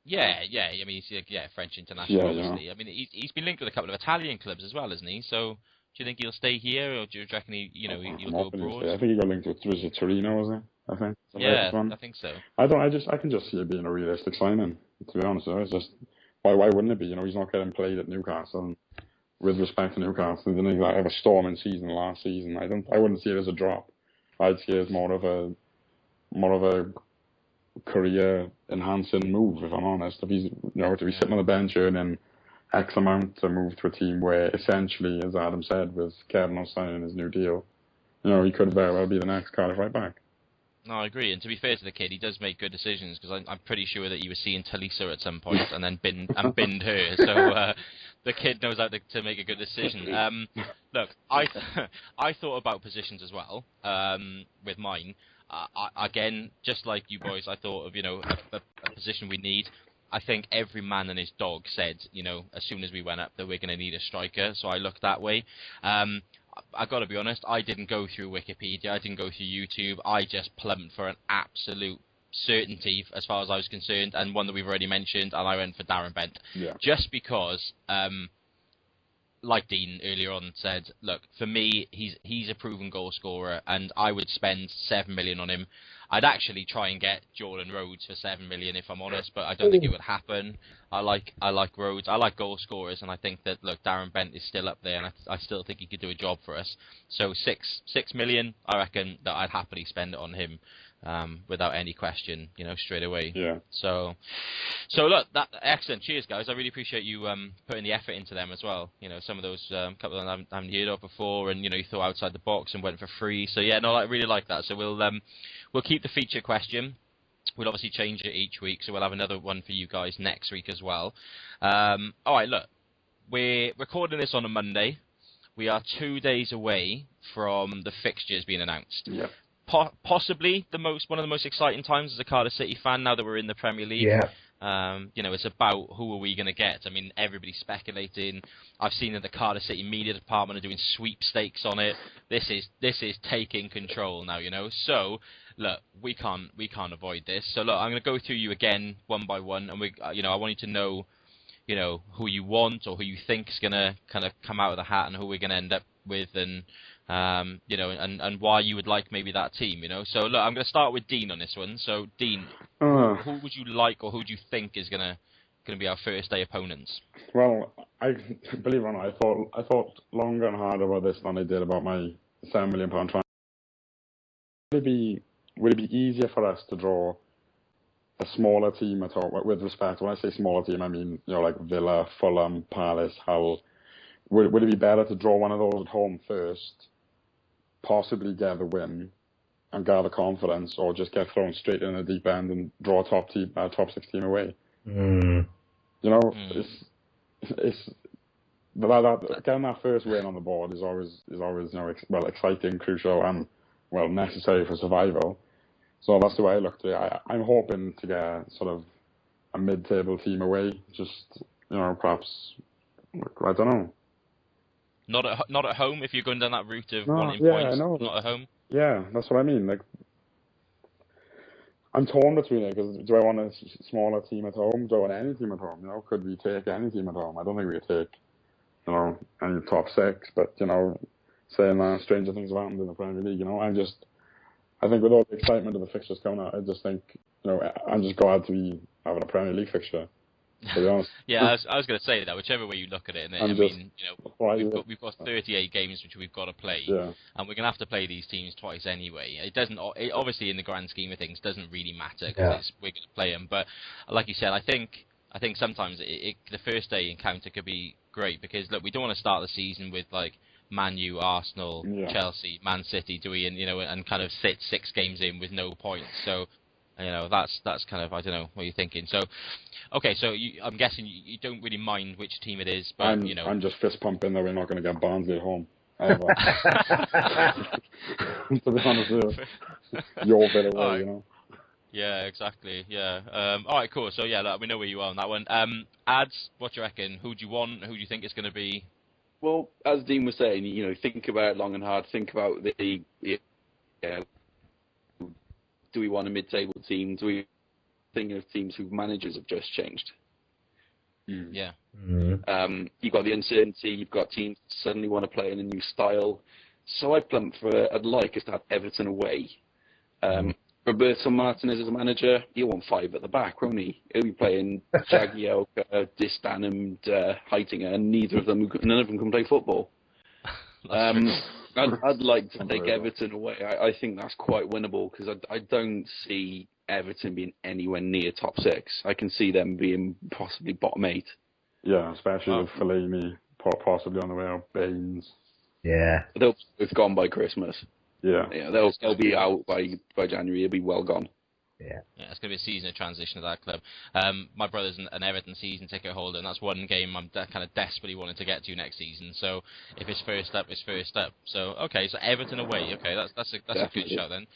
[SPEAKER 2] Yeah. I mean, he's French international, obviously. I mean, he's been linked with a couple of Italian clubs as well, hasn't he? So, do you think he'll stay here, or do you reckon he'll go abroad?
[SPEAKER 3] I think he got linked with Torino, was it? I think.
[SPEAKER 2] I think so.
[SPEAKER 3] I can just see it being a realistic signing. To be honest, it's just why wouldn't it be? He's not getting played at Newcastle. And with respect to Newcastle, they didn't have a storming season last season. I wouldn't see it as a drop. I'd see it as more of a career enhancing move, if I'm honest. If he's to be sitting on the bench earning X amount to move to a team where essentially, as Adam said, with Kevin not signing his new deal, he could very well be the next Cardiff right back.
[SPEAKER 2] No, I agree. And to be fair to the kid, he does make good decisions because I'm pretty sure that he was seeing Talisa at some point and then binned her. So the kid knows how to make a good decision. Look, I thought about positions as well with mine. Again, just like you boys, I thought of a position we need. I think every man and his dog said as soon as we went up that we're going to need a striker. So I looked that way. I got to be honest, I didn't go through Wikipedia, I didn't go through YouTube, I just plumbed for an absolute certainty as far as I was concerned, and one that we've already mentioned, and I went for Darren Bent.
[SPEAKER 3] Yeah.
[SPEAKER 2] Just because, like Dean earlier on said, look, for me, he's a proven goal scorer, and I would spend $7 million on him. I'd actually try and get Jordan Rhodes for $7 million if I'm honest, but I don't think it would happen. I like Rhodes. I like goal scorers, and I think that Darren Bent is still up there, and I still think he could do a job for us. So $6 million, I reckon that I'd happily spend it on him without any question, straight away.
[SPEAKER 3] Yeah.
[SPEAKER 2] So look, that excellent. Cheers, guys. I really appreciate you putting the effort into them as well. Some of those couple of them I haven't heard of before, and you thought outside the box and went for free. So yeah, no, I really like that. So we'll keep the feature question. We'll obviously change it each week, so we'll have another one for you guys next week as well. All right, look, we're recording this on a Monday. We are 2 days away from the fixtures being announced.
[SPEAKER 3] Yeah.
[SPEAKER 2] Possibly one of the most exciting times as a Cardiff City fan now that we're in the Premier League.
[SPEAKER 5] Yeah.
[SPEAKER 2] It's about who are we going to get. I mean, everybody's speculating. I've seen that the Cardiff City media department are doing sweepstakes on it. This is taking control now, So, look, we can't avoid this. So, look, I'm going to go through you again one by one, and I want you to know, who you want or who you think is going to kind of come out of the hat and who we're going to end up with, and and why you would like maybe that team, So look, I'm going to start with Dean on this one. So Dean, who would you like or who do you think is going to be our first day opponents?
[SPEAKER 3] Well, I believe it or not, I thought longer and harder about this than I did about my £7 million transfer. Would it be easier for us to draw a smaller team at all? With respect, when I say smaller team, I mean like Villa, Fulham, Palace, Hull. Would it be better to draw one of those at home first, possibly get the win and gather confidence, or just get thrown straight in the deep end and draw a top 6 team away? It's getting that first win on the board is always exciting, crucial, and necessary for survival. So that's the way I look at it. I'm hoping to get sort of a mid-table team away, just perhaps, I don't know.
[SPEAKER 2] Not at home if you're going down that route of wanting
[SPEAKER 3] points.
[SPEAKER 2] Not at home.
[SPEAKER 3] Yeah, that's what I mean. Like, I'm torn between it, because do I want a smaller team at home? Do I want any team at home? Could we take any team at home? I don't think we could take, any top 6. But saying that, stranger things have happened in the Premier League. I think with all the excitement of the fixtures coming out, I just think, I'm just glad to be having a Premier League fixture, to be honest.
[SPEAKER 2] Yeah, I was going to say that, whichever way you look at it. And we've got 38 games which we've got to play, and we're going to have to play these teams twice anyway. It obviously, in the grand scheme of things, doesn't really matter, because we're going to play them. But like you said, I think sometimes the first day encounter could be great, because look, we don't want to start the season with like Man U, Arsenal, Chelsea, Man City, do we? And kind of sit 6 games in with no points. So, that's kind of, I don't know what you're thinking. So, okay, so I'm guessing you don't really mind which team it is, but
[SPEAKER 3] I'm just fist pumping that we're not going to get Barnsley at home. Ever. To be honest with you, your bit away,
[SPEAKER 2] Yeah, exactly. Yeah. All right, cool. So look, we know where you are on that one. Ads, what do you reckon? Who do you want? Who do you think is going to be?
[SPEAKER 4] Well, as Dean was saying, think about it long and hard. Think about do we want a mid-table team? Do we think of teams whose managers have just changed?
[SPEAKER 2] Yeah.
[SPEAKER 5] Mm-hmm.
[SPEAKER 4] You've got the uncertainty. You've got teams that suddenly want to play in a new style. So I'd like us to have Everton away. Roberto Martinez as a manager, he'll want 5 at the back, won't he? He'll be playing Jagielka, Distan and Heitinger, and none of them can play football. I'd like to take Everton away. I think that's quite winnable, because I don't see Everton being anywhere near top 6. I can see them being possibly bottom 8.
[SPEAKER 3] Yeah, especially with Fellaini possibly on the way out, Baines.
[SPEAKER 5] Yeah.
[SPEAKER 4] They'll both gone by Christmas.
[SPEAKER 3] Yeah,
[SPEAKER 4] they'll be out by January. They'll be well gone.
[SPEAKER 5] Yeah,
[SPEAKER 2] it's going to be a season of transition at that club. My brother's an Everton season ticket holder, and that's one game I'm kind of desperately wanting to get to next season. So if it's first up, it's first up. So okay, so Everton away. Okay, that's a good shout then.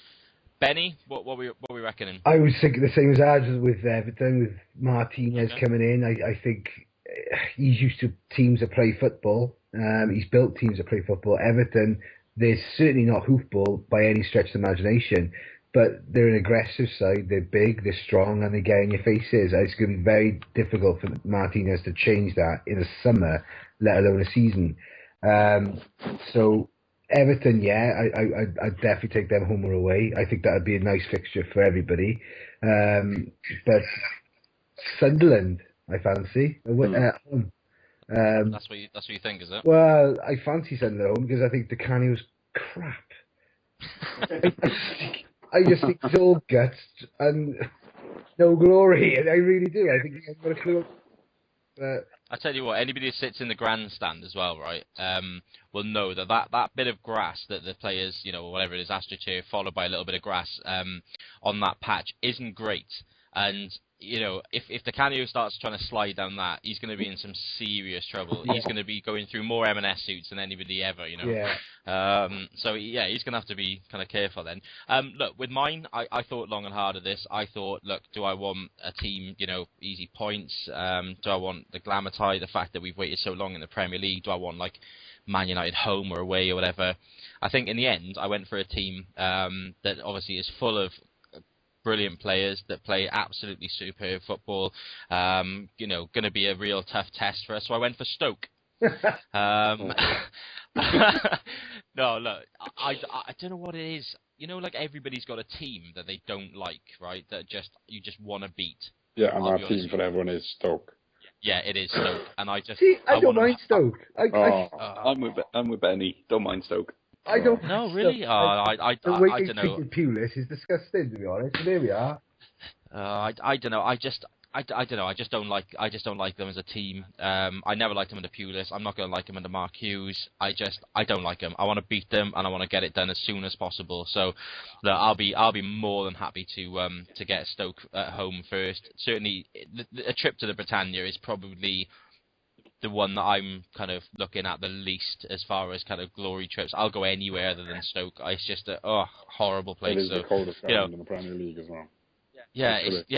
[SPEAKER 2] Benny, what we reckoning?
[SPEAKER 5] I was thinking the same as Ads with Everton, with Martinez coming in. I think he's used to teams that play football. He's built teams that play football. Everton, they're certainly not hoofball by any stretch of the imagination, but they're an aggressive side. They're big, they're strong, and they get in your faces. It's going to be very difficult for Martinez to change that in a summer, let alone a season. So Everton, I'd definitely take them home or away. I think that would be a nice fixture for everybody. But Sunderland, I fancy. At home.
[SPEAKER 2] That's what you think, is it?
[SPEAKER 5] Well, I fancy Sunderland home because I think Decani was crap. I just think it's all guts and no glory, and I really do. I think he's got a clue.
[SPEAKER 2] I tell you what, anybody who sits in the grandstand as well, right, will know that bit of grass that the players, whatever it is, AstroTurf followed by a little bit of grass on that patch isn't great. And if the Canio starts trying to slide down that, he's going to be in some serious trouble. He's going to be going through more M&S suits than anybody ever, So he's going to have to be kind of careful then. Look, with mine, I thought long and hard of this. I thought, look, do I want a team, easy points? Do I want the glamour tie, the fact that we've waited so long in the Premier League? Do I want like Man United home or away or whatever? I think in the end, I went for a team that obviously is full of brilliant players that play absolutely superb football. Going to be a real tough test for us. So I went for Stoke. No, look, I don't know what it is. Like everybody's got a team that they don't like, right? That you just want to beat.
[SPEAKER 3] Yeah, and that team for everyone is Stoke.
[SPEAKER 2] Yeah, it is Stoke, and I
[SPEAKER 5] don't mind Stoke.
[SPEAKER 4] I'm with Benny. Don't mind Stoke.
[SPEAKER 5] I don't.
[SPEAKER 2] No, really. I
[SPEAKER 5] the way
[SPEAKER 2] don't know.
[SPEAKER 5] Pulis is disgusting, to be honest. So there we are.
[SPEAKER 2] I don't know. I don't know. I just don't like them as a team. I never liked them under Pulis. I'm not going to like them under Mark Hughes. I don't like them. I want to beat them, and I want to get it done as soon as possible. So, look, I'll be more than happy to get Stoke at home first. Certainly, a trip to the Britannia is probably the one that I'm kind of looking at the least as far as kind of glory trips. I'll go anywhere other than Stoke. It's just a horrible place.
[SPEAKER 3] It is the coldest ground in the Premier League as well.
[SPEAKER 2] Yeah, exactly.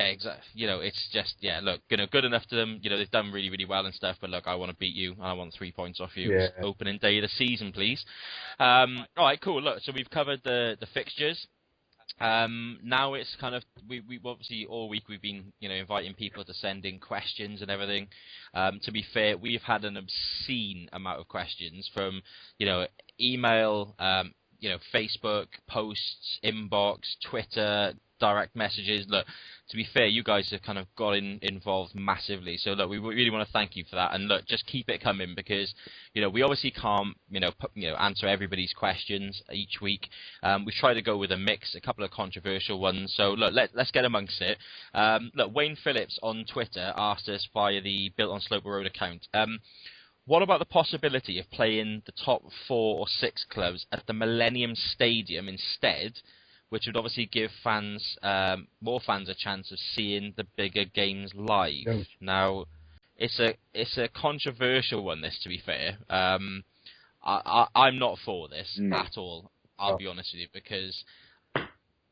[SPEAKER 2] It's just look, good enough to them. They've done really, really well and stuff. But look, I want to beat you, and I want 3 points off you.
[SPEAKER 5] Yeah.
[SPEAKER 2] Opening day of the season, please. All right, cool. Look, so we've covered the fixtures. Now it's kind of we obviously all week we've been inviting people to send in questions and everything. To be fair, we've had an obscene amount of questions from email, Facebook posts, inbox, Twitter, direct messages. Look, to be fair, you guys have kind of got involved massively. So look, we really want to thank you for that. And look, just keep it coming because we obviously can't answer everybody's questions each week. We try to go with a mix, a couple of controversial ones. So look, let's get amongst it. Look, Wayne Phillips on Twitter asked us via the Built on Sloper Road account. What about the possibility of playing the top 4 or 6 clubs at the Millennium Stadium instead, which would obviously give more fans a chance of seeing the bigger games live?
[SPEAKER 5] No.
[SPEAKER 2] Now, it's a controversial one, this, to be fair. I'm not for this at all, I'll be honest with you, because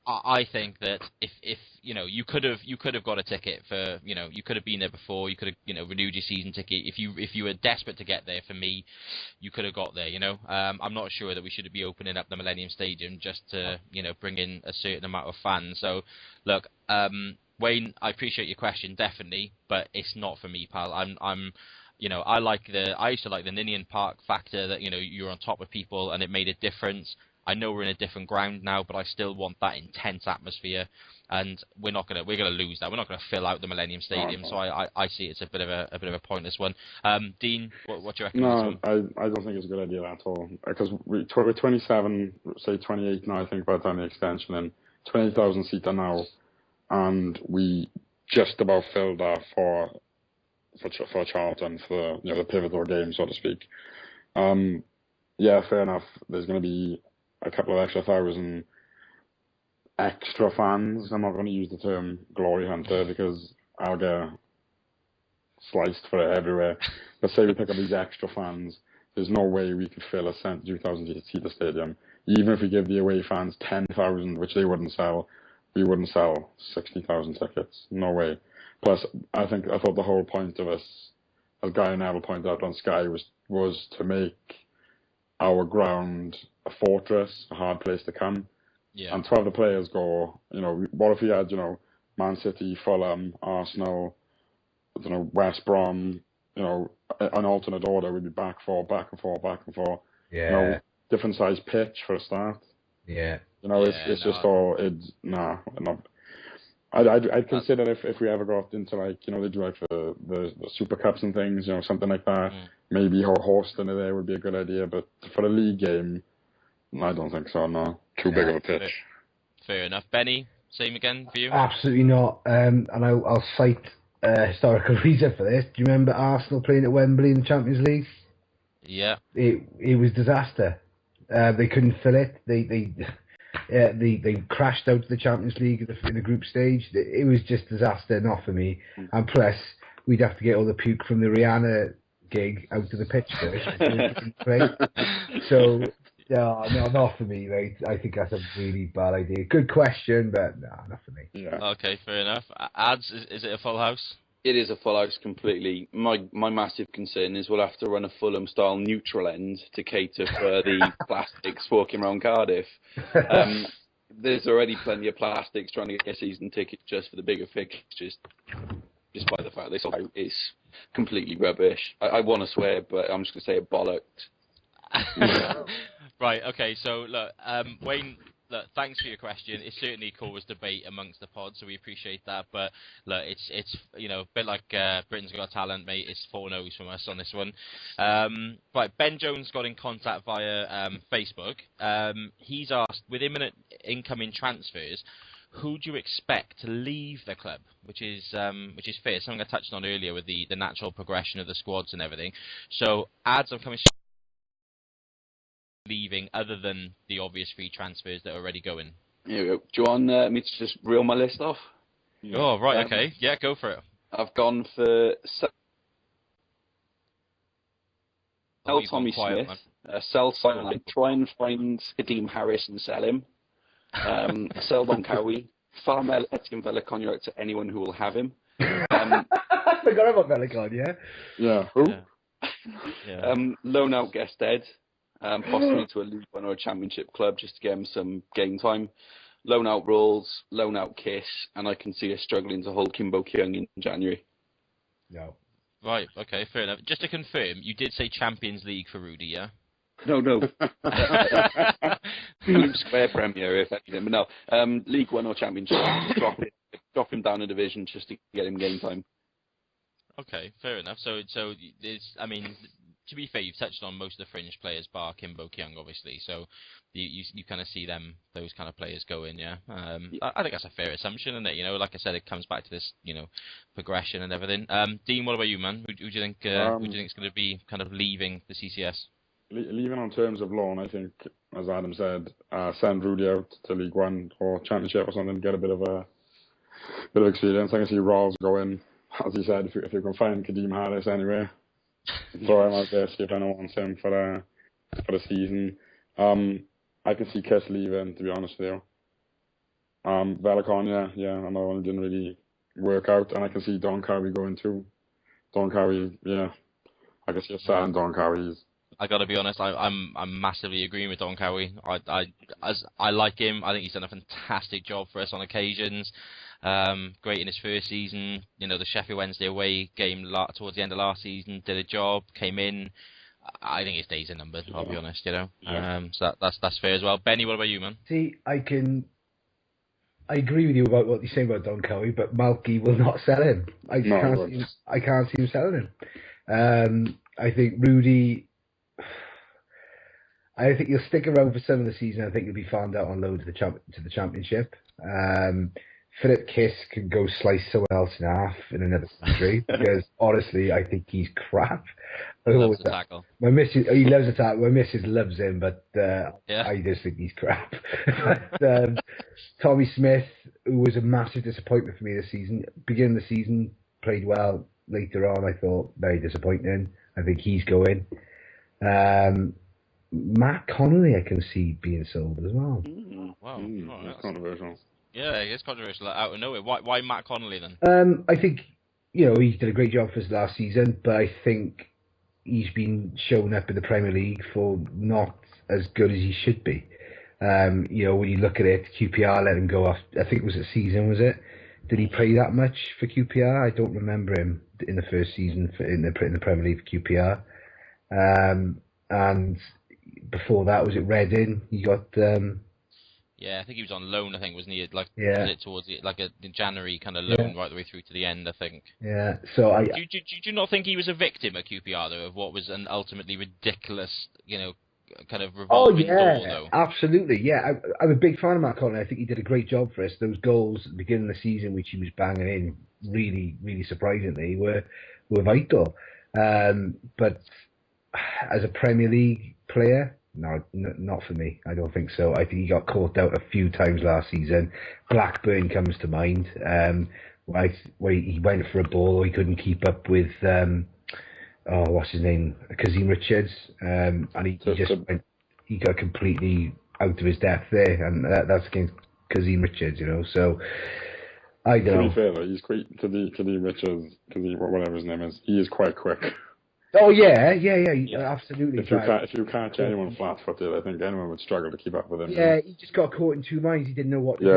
[SPEAKER 2] I think that if you could have got a ticket for you could have been there before, you could have renewed your season ticket. If you were desperate to get there, for me, you could have got there. I'm not sure that we should be opening up the Millennium Stadium just to bring in a certain amount of fans. So look, Wayne, I appreciate your question definitely, but it's not for me, pal. I used to like the Ninian Park factor that you're on top of people and it made a difference. I know we're in a different ground now, but I still want that intense atmosphere, and we're gonna lose that. We're not gonna fill out the Millennium Stadium, so I see it's a bit of a pointless one. Dean, what do you reckon?
[SPEAKER 3] No, I don't think it's a good idea at all, because we're 27, say 28 now. I think by the time the extension in 28,000 seater now, and we just about filled that for Charlton for the pivotal game, so to speak. Yeah, fair enough. There's going to be a couple of extra thousand extra fans. I'm not going to use the term glory hunter because I'll get sliced for it everywhere. But say we pick up these extra fans, there's no way we could fill a 2,000 seater stadium. Even if we give the away fans 10,000, which they wouldn't sell, we wouldn't sell 60,000 tickets. No way. Plus, I thought the whole point of us, as Guy Neville pointed out on Sky, was to make our ground a fortress, a hard place to come.
[SPEAKER 2] Yeah.
[SPEAKER 3] And to have the players go, what if we had, Man City, Fulham, Arsenal, West Brom, an alternate order, we'd be back and forth.
[SPEAKER 5] Yeah.
[SPEAKER 3] Different size pitch for a start.
[SPEAKER 5] Yeah.
[SPEAKER 3] I'd consider if we ever got into they do the Super Cups and things, something like that. Maybe hosting it there would be a good idea, but for a league game, I don't think so. No, too big of a pitch.
[SPEAKER 2] Fair enough, Benny. Same again for you?
[SPEAKER 5] Absolutely not. And I'll cite a historical reason for this. Do you remember Arsenal playing at Wembley in the Champions League?
[SPEAKER 2] Yeah.
[SPEAKER 5] It was disaster. They couldn't fill it. They crashed out of the Champions League in the group stage. It was just disaster, not for me. And plus, we'd have to get all the puke from the Rihanna gig out to the pitch first. So, no, not for me, mate. I think that's a really bad idea. Good question, but no, not for me.
[SPEAKER 3] Yeah.
[SPEAKER 2] Okay, fair enough. Ads, is it a full house?
[SPEAKER 4] It is a full house completely. My massive concern is we'll have to run a Fulham-style neutral end to cater for the plastics walking around Cardiff. There's already plenty of plastics trying to get a season ticket just for the bigger fixtures, despite the fact this is completely rubbish. I want to swear, but I'm just going to say it bollocks.
[SPEAKER 2] Right, okay, so look, Wayne, look, thanks for your question. It certainly caused debate amongst the pod, so we appreciate that. But look, it's a bit like Britain's Got Talent, mate. It's 4 no's from us on this one. Right, Ben Jones got in contact via Facebook. He's asked, with imminent incoming transfers, who do you expect to leave the club? Which is fair. Something I touched on earlier with the natural progression of the squads and everything. So, ads are coming. Leaving other than the obvious free transfers that are already going.
[SPEAKER 4] Here we go. Do you want me to just reel my list off?
[SPEAKER 3] Yeah.
[SPEAKER 2] Oh, right, okay. Yeah, go for it.
[SPEAKER 4] I've gone for sell
[SPEAKER 2] you've
[SPEAKER 4] Tommy
[SPEAKER 2] gone quiet,
[SPEAKER 4] Smith, sell Simon, try and find Kadeem Harris and sell him, sell Don Cowie, farm Etienne Velicon out to anyone who will have him.
[SPEAKER 5] I forgot about Velicon, yeah?
[SPEAKER 3] Yeah. Who?
[SPEAKER 2] Yeah.
[SPEAKER 4] Loan out Gested. Possibly to a League One or a Championship club just to get him some game time. Loan out Rolls, loan out Kiss, and I can see us struggling to hold Kimbo Kyung in January.
[SPEAKER 5] No.
[SPEAKER 2] Right, okay, fair enough. Just to confirm, you did say Champions League for Rudy, yeah?
[SPEAKER 4] No. Square Premier, if anything. But no, League One or Championship, drop him down a division just to get him game time.
[SPEAKER 2] Okay, fair enough. So it's, I mean, to be fair, you've touched on most of the fringe players, bar Kimbo Kyung, obviously. So you kind of see those kind of players going, yeah. I think that's a fair assumption, isn't it? Like I said, it comes back to this, progression and everything. Dean, what about you, man? Who do you think? Who do you think is going to be kind of leaving the CCS?
[SPEAKER 3] Leaving on terms of loan, I think, as Adam said, send Rudy out to League One or Championship or something, get a bit of experience. I can see Rawls go in, as he said, if you can find Kadeem Harris anyway. Throw him out there, see if anyone wants him for the season. I can see Kiss leaving, to be honest with you. Velicon, yeah, I know it didn't really work out, and I can see Don Cowie going too. Don Cowie, yeah, I can see a sad Don Cowie.
[SPEAKER 2] I got to be honest, I'm massively agreeing with Don Cowie. I like him. I think he's done a fantastic job for us on occasions. Great in his first season. The Sheffield Wednesday away game towards the end of last season did a job. Came in. I think his days are numbered. I'll be honest.
[SPEAKER 3] Yeah.
[SPEAKER 2] So that's fair as well. Benny, what about you, man?
[SPEAKER 5] See, I agree with you about what you say about Don Cowie, but Malky will not sell him. I can't see him selling him. I think Rudy. I think he'll stick around for some of the season. I think he'll be farmed out on loan to the Championship. Philip Kiss can go slice someone else in half in another country because honestly, I think he's crap.
[SPEAKER 2] Loves the tackle.
[SPEAKER 5] My missus, he loves the tackle. My missus loves him, but I just think he's crap. But, Tommy Smith, who was a massive disappointment for me this season, beginning of the season played well. Later on, I thought very disappointing. I think he's going. Matt Connolly, I can see being sold as well.
[SPEAKER 2] Wow,
[SPEAKER 3] That's controversial.
[SPEAKER 2] Yeah, it's controversial out of nowhere. Why Matt Connolly then?
[SPEAKER 5] I think he did a great job for us last season, but I think he's been shown up in the Premier League for not as good as he should be. When you look at it, QPR let him go off. I think it was a season, was it? Did he play that much for QPR? I don't remember him in the first season in the Premier League for QPR. And before that, was it Reading? He got.
[SPEAKER 2] Yeah, I think he was on loan. I think wasn't he? Was it towards a January kind of loan right the way through to the end? I think.
[SPEAKER 5] Yeah. So
[SPEAKER 2] Do you not think he was a victim at QPR though of what was an ultimately ridiculous, kind of revolving door though?
[SPEAKER 5] Absolutely. Yeah, I'm a big fan of Matt Connolly. I think he did a great job for us. Those goals at the beginning of the season, which he was banging in, really, really surprisingly, were vital. But as a Premier League player, No, not for me. I don't think so. I think he got caught out a few times last season. Blackburn comes to mind. Where he went for a ball, or he couldn't keep up with what's his name, Kazim Richards, and he got completely out of his depth there, and that's against Kazim Richards, So I don't know.
[SPEAKER 3] To be fair, though, he's quite Kazim Richards, whatever his name is. He is quite quick.
[SPEAKER 5] Oh yeah, absolutely.
[SPEAKER 3] If you catch anyone flat-footed, I think anyone would struggle to keep up with him.
[SPEAKER 5] Yeah, he just got caught in two minds. He didn't know what to do.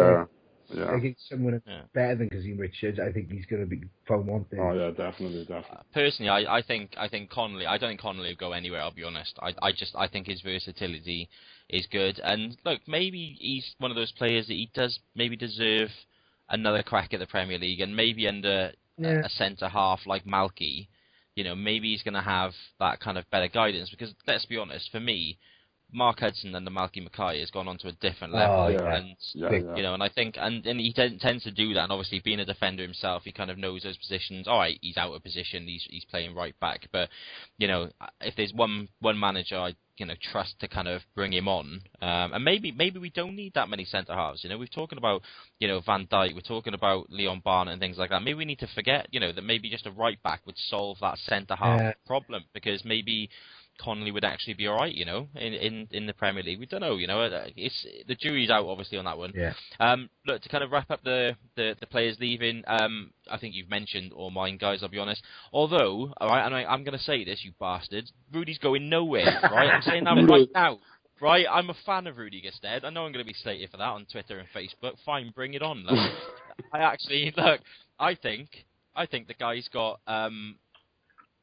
[SPEAKER 3] Yeah.
[SPEAKER 5] I think someone better than Kazim Richards, I think he's going to be found wanting.
[SPEAKER 3] Oh yeah, definitely.
[SPEAKER 2] Personally, I think Connolly. I don't think Connolly will go anywhere. I'll be honest. I think his versatility is good, and look, maybe he's one of those players that he does maybe deserve another crack at the Premier League, and maybe under a centre half like Malky, maybe he's going to have that kind of better guidance. Because let's be honest, for me, Mark Hudson and the Malky Mackay has gone on to a different level, and I think, and he tends to do that. And obviously, being a defender himself, he kind of knows those positions. All right, he's out of position, he's playing right back. But if there's one manager I trust to kind of bring him on, and maybe we don't need that many centre halves. We're talking about Van Dijk, we're talking about Leon Barnett and things like that. Maybe we need to forget that maybe just a right back would solve that centre half problem, because maybe Connolly would actually be all right, in the Premier League. We don't know, it's the jury's out obviously on that one.
[SPEAKER 5] Yeah.
[SPEAKER 2] Look, to kind of wrap up the players leaving, I think you've mentioned all mine, guys. I'll be honest. Although, all right, and I'm going to say this, you bastards, Rudy's going nowhere, right? I'm saying that right now. Right, I'm a fan of Rudy Gestede. I know I'm going to be slated for that on Twitter and Facebook. Fine, bring it on. Look, I think the guy's got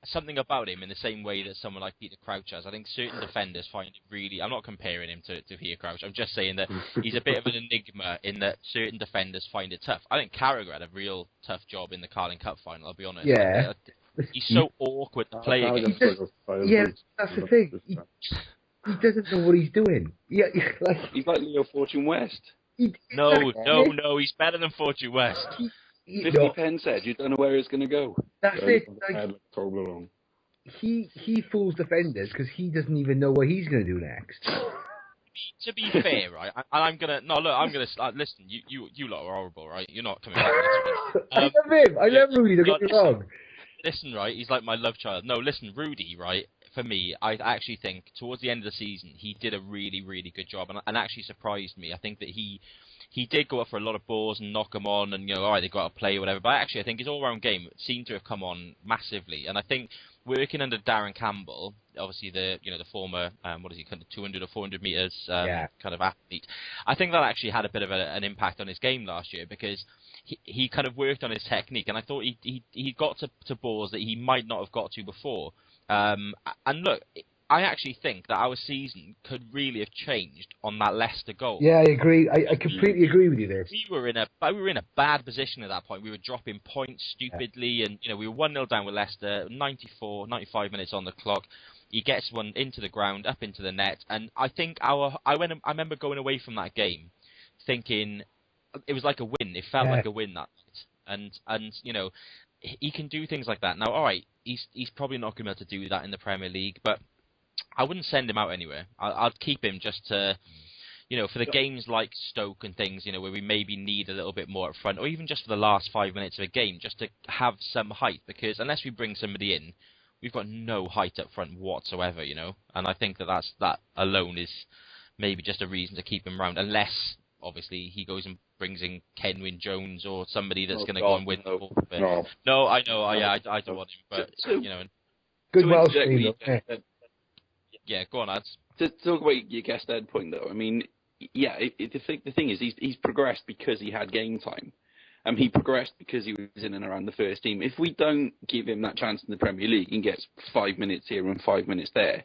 [SPEAKER 2] something about him in the same way that someone like Peter Crouch has. I think certain defenders find it really... I'm not comparing him to Peter Crouch. I'm just saying that he's a bit of an enigma in that certain defenders find it tough. I think Carragher had a real tough job in the Carling Cup final, I'll be honest.
[SPEAKER 5] Yeah.
[SPEAKER 2] He's so awkward to play against.
[SPEAKER 5] That's the thing. He doesn't know what he's doing. Yeah,
[SPEAKER 4] he's like Leo Fortune West.
[SPEAKER 2] No, he's better than Fortune West.
[SPEAKER 4] 50 pence said you don't know where it's going to go.
[SPEAKER 5] That's it. He fools defenders because he doesn't even know what he's going to do next.
[SPEAKER 2] To be fair, right, I'm gonna listen. You lot are horrible, right? You're not coming back next week.
[SPEAKER 5] I love him. I love Rudy. Don't get me wrong.
[SPEAKER 2] Listen, right, he's like my love child. No, listen, Rudy, right. For me, I actually think towards the end of the season he did a really, really good job, and actually surprised me. I think that he did go up for a lot of balls and knock them on, and all right, they got to play or whatever. But actually, I think his all-round game seemed to have come on massively, and I think working under Darren Campbell, obviously the former 200 or 400 meters kind of athlete, I think that actually had a bit of an impact on his game last year, because he kind of worked on his technique, and I thought he got to balls that he might not have got to before. And look, I actually think that our season could really have changed on that Leicester goal.
[SPEAKER 5] Yeah, I agree. I completely agree with you there.
[SPEAKER 2] We were in a bad position at that point. We were dropping points stupidly, and we were 1-0 down with Leicester. 95 minutes on the clock. He gets one into the ground, up into the net, and I think I remember going away from that game thinking it was like a win. It felt like a win that night, and he can do things like that. Now, all right, he's probably not going to be able to do that in the Premier League, but I wouldn't send him out anywhere. I'd keep him just to, for the games like Stoke and things, where we maybe need a little bit more up front, or even just for the last 5 minutes of a game, just to have some height, because unless we bring somebody in, we've got no height up front whatsoever, and I think that alone is maybe just a reason to keep him around, unless, obviously, he goes and brings in Kenwyne Jones or somebody that's going to go and win the ball. No, I know, I don't want him, but,
[SPEAKER 5] Good Welsh
[SPEAKER 4] team.
[SPEAKER 2] Yeah, go on, Ads.
[SPEAKER 4] To talk about your Gestede point, though, I mean, the thing is, he's progressed because he had game time. He progressed because he was in and around the first team. If we don't give him that chance in the Premier League and gets 5 minutes here and 5 minutes there,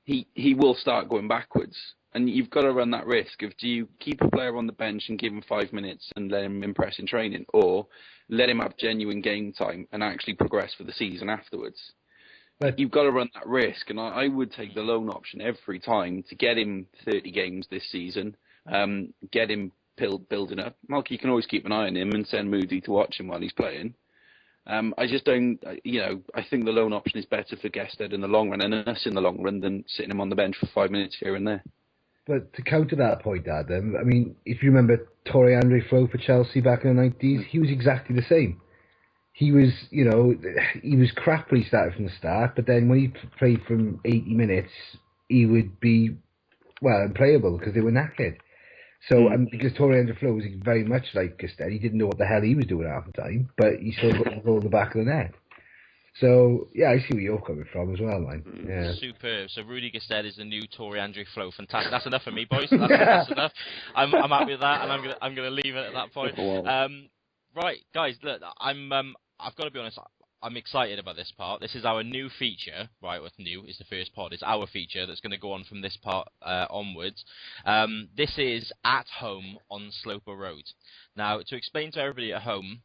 [SPEAKER 4] he will start going backwards. And you've got to run that risk of, do you keep a player on the bench and give him 5 minutes and let him impress in training, or let him have genuine game time and actually progress for the season afterwards? But you've got to run that risk, and I would take the loan option every time to get him 30 games this season, get him building up. Malky, you can always keep an eye on him and send Moody to watch him while he's playing. I just don't, I think the loan option is better for Gested in the long run and us in the long run than sitting him on the bench for 5 minutes here and there.
[SPEAKER 5] But to counter that point, Adam, I mean, if you remember Torre Andre Flo for Chelsea back in the 90s, he was exactly the same. He was, he was crap when he started from the start, but then when he played from 80 minutes, he would be, unplayable because they were knackered. So, because Torre Andre Flo was very much like Gested, he didn't know what the hell he was doing half the time, but he still got the goal in the back of the net. So, yeah, I see where you're coming from as well, man. Yeah.
[SPEAKER 2] Superb. So Rudy Gested is the new Torre Andre Flo. Fantastic. That's enough for me, boys. That's enough. I'm happy with that, and I'm gonna leave it at that point. Right, guys. Look, I've got to be honest. I'm excited about this part. This is our new feature, right? What's new is the first pod. It's our feature that's going to go on from this part onwards. This is At Home on Sloper Road. Now, to explain to everybody at home,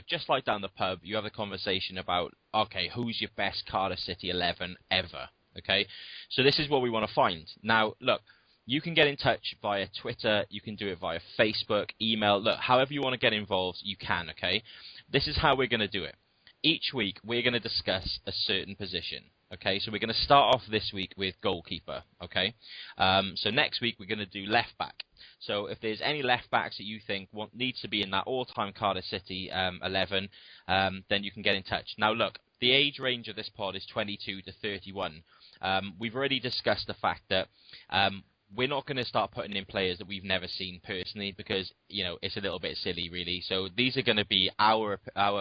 [SPEAKER 2] just like down the pub, you have a conversation about, okay, who's your best Cardiff City 11 ever? Okay, so this is what we want to find. Now, look, you can get in touch via Twitter. You can do it via Facebook, email. Look, however you want to get involved, you can, okay? This is how we're going to do it. Each week, we're going to discuss a certain position, okay? So we're going to start off this week with goalkeeper, okay? So next week, we're going to do left back. So if there's any left backs that you think needs to be in that all-time Cardiff City 11, then you can get in touch. Now, look, the age range of this pod is 22 to 31. We've already discussed the fact that we're not going to start putting in players that we've never seen personally because, it's a little bit silly, really. So these are going to be our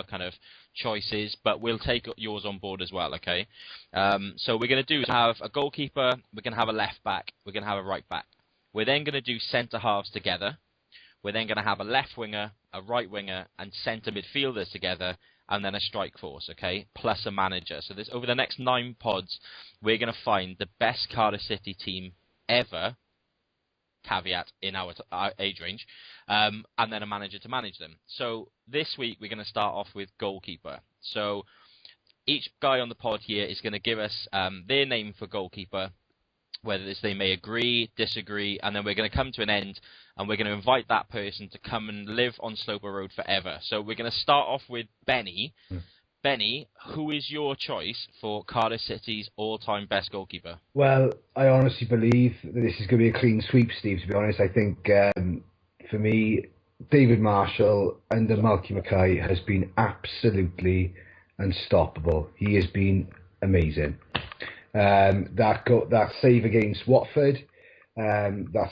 [SPEAKER 2] kind of choices, but we'll take yours on board as well, okay? So we're going to have a goalkeeper, we're going to have a left back, we're going to have a right back. We're then going to do centre-halves together. We're then going to have a left winger, a right winger, and centre midfielders together, and then a strike force, okay? Plus a manager. So over the next 9 pods, we're going to find the best Cardiff City team ever, caveat in our age range, and then a manager to manage them. So this week we're going to start off with goalkeeper. So each guy on the pod here is going to give us their name for goalkeeper, whether they may agree, disagree, and then we're going to come to an end and we're going to invite that person to come and live on Sloper Road forever. So we're going to start off with Benny. Benny, who is your choice for Cardiff City's all-time best goalkeeper?
[SPEAKER 5] Well, I honestly believe that this is going to be a clean sweep, Steve, to be honest. I think, for me, David Marshall under Malky Mackay has been absolutely unstoppable. He has been amazing. That save against Watford, that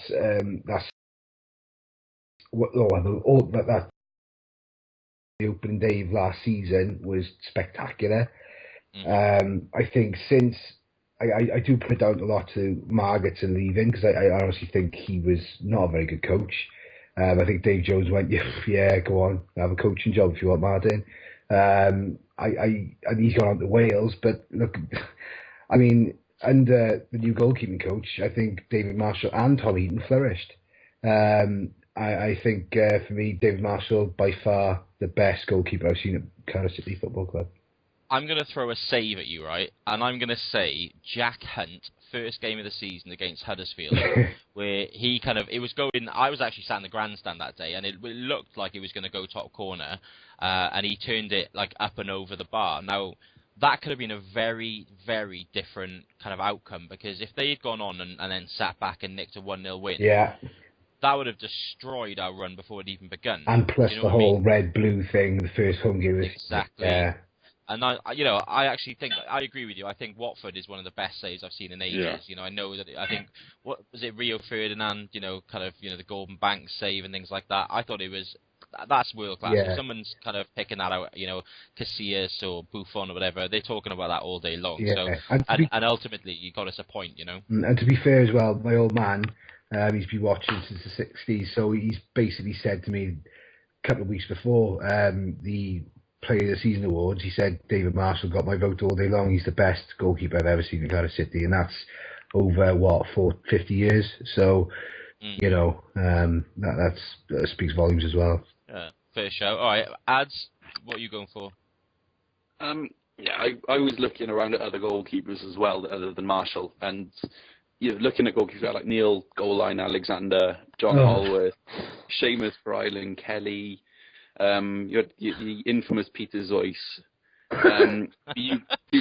[SPEAKER 5] the opening day of last season was spectacular. I think since I do put it down a lot to Margetson leaving because I honestly think he was not a very good coach. I think Dave Jones went, yeah, go on, have a coaching job if you want, Martin. And he's gone on to Wales, but look, I mean, under the new goalkeeping coach, I think David Marshall and Tom Heaton flourished. I think, for me, David Marshall, by far the best goalkeeper I've seen at Cardiff City Football Club.
[SPEAKER 2] I'm going to throw a save at you, right? And I'm going to say Jack Hunt, first game of the season against Huddersfield, where he I was actually sat in the grandstand that day, and it looked like it was going to go top corner, and he turned it up and over the bar. Now, that could have been a very, very different kind of outcome, because if they had gone on and then sat back and nicked a 1-0 win, that would have destroyed our run before it even begun.
[SPEAKER 5] And plus the whole red-blue thing, the first home game.
[SPEAKER 2] Exactly. Yeah. And I actually think, I agree with you. I think Watford is one of the best saves I've seen in ages. Yeah. I know that, I think, what was it, Rio Ferdinand, the Gordon Banks save and things like that. I thought that's world class. Yeah. If someone's kind of picking that out, Casillas or Buffon or whatever, they're talking about that all day long. Yeah. So, and ultimately, you got us a point,
[SPEAKER 5] And to be fair as well, my old man, he's been watching since the 60s, so he's basically said to me a couple of weeks before the Player of the Season awards, he said David Marshall got my vote all day long. He's the best goalkeeper I've ever seen in Cardiff City, and that's over 50 years. So, that speaks volumes as well.
[SPEAKER 2] Fair show. All right, Ads, what are you going for?
[SPEAKER 4] I was looking around at other goalkeepers as well, other than Marshall, and looking at goalkeepers like Neil Goalline Alexander, John Holworth, Seamus Fryling, Kelly. You had the infamous Peter Zeus. You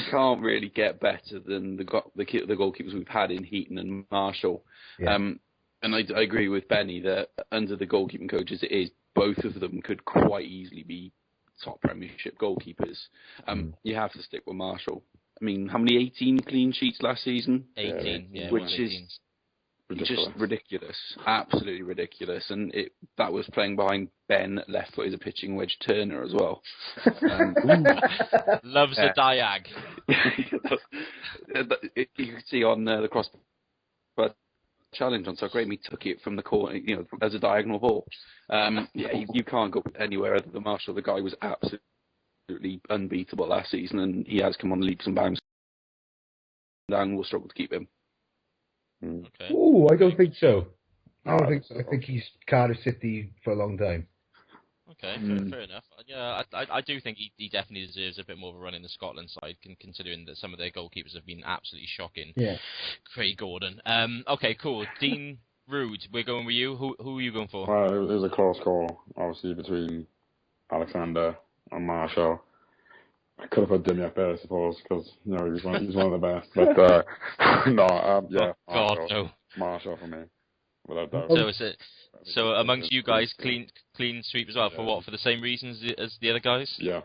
[SPEAKER 4] can't really get better than the goalkeepers we've had in Heaton and Marshall.
[SPEAKER 5] Yeah.
[SPEAKER 4] And I agree with Benny that under the goalkeeping coaches, both of them could quite easily be top Premiership goalkeepers. You have to stick with Marshall. I mean, how many 18 clean sheets last season?
[SPEAKER 2] 18, yeah,
[SPEAKER 4] which is
[SPEAKER 2] 18.
[SPEAKER 4] just ridiculous, absolutely ridiculous. And that was playing behind Ben, left foot is a pitching wedge Turner as well.
[SPEAKER 2] Loves a diag.
[SPEAKER 4] You can see on the cross challenge on Soccer, he took it from the corner, as a diagonal ball. You can't go anywhere other than Marshall. The guy was absolutely unbeatable last season, and he has come on leaps and bounds. And we'll struggle to keep him.
[SPEAKER 2] Okay.
[SPEAKER 6] Ooh, I don't think so.
[SPEAKER 5] I don't think so. I think he's Cardiff City for a long time.
[SPEAKER 2] Okay, fair enough. Yeah, I do think he definitely deserves a bit more of a run in the Scotland side, considering that some of their goalkeepers have been absolutely shocking.
[SPEAKER 5] Yeah.
[SPEAKER 2] Craig Gordon. Okay, cool. Dean Rude, we're going with you. Who are you going for?
[SPEAKER 3] Well, it was a close call, obviously, between Alexander and Marshall. I could have put Dimi up there, I suppose, because he was one of the best. But yeah,
[SPEAKER 2] God, no.
[SPEAKER 3] Marshall for me, without doubt.
[SPEAKER 2] So amongst you guys, clean sweep as well. For what? For the same reasons as the other guys?
[SPEAKER 3] Yeah,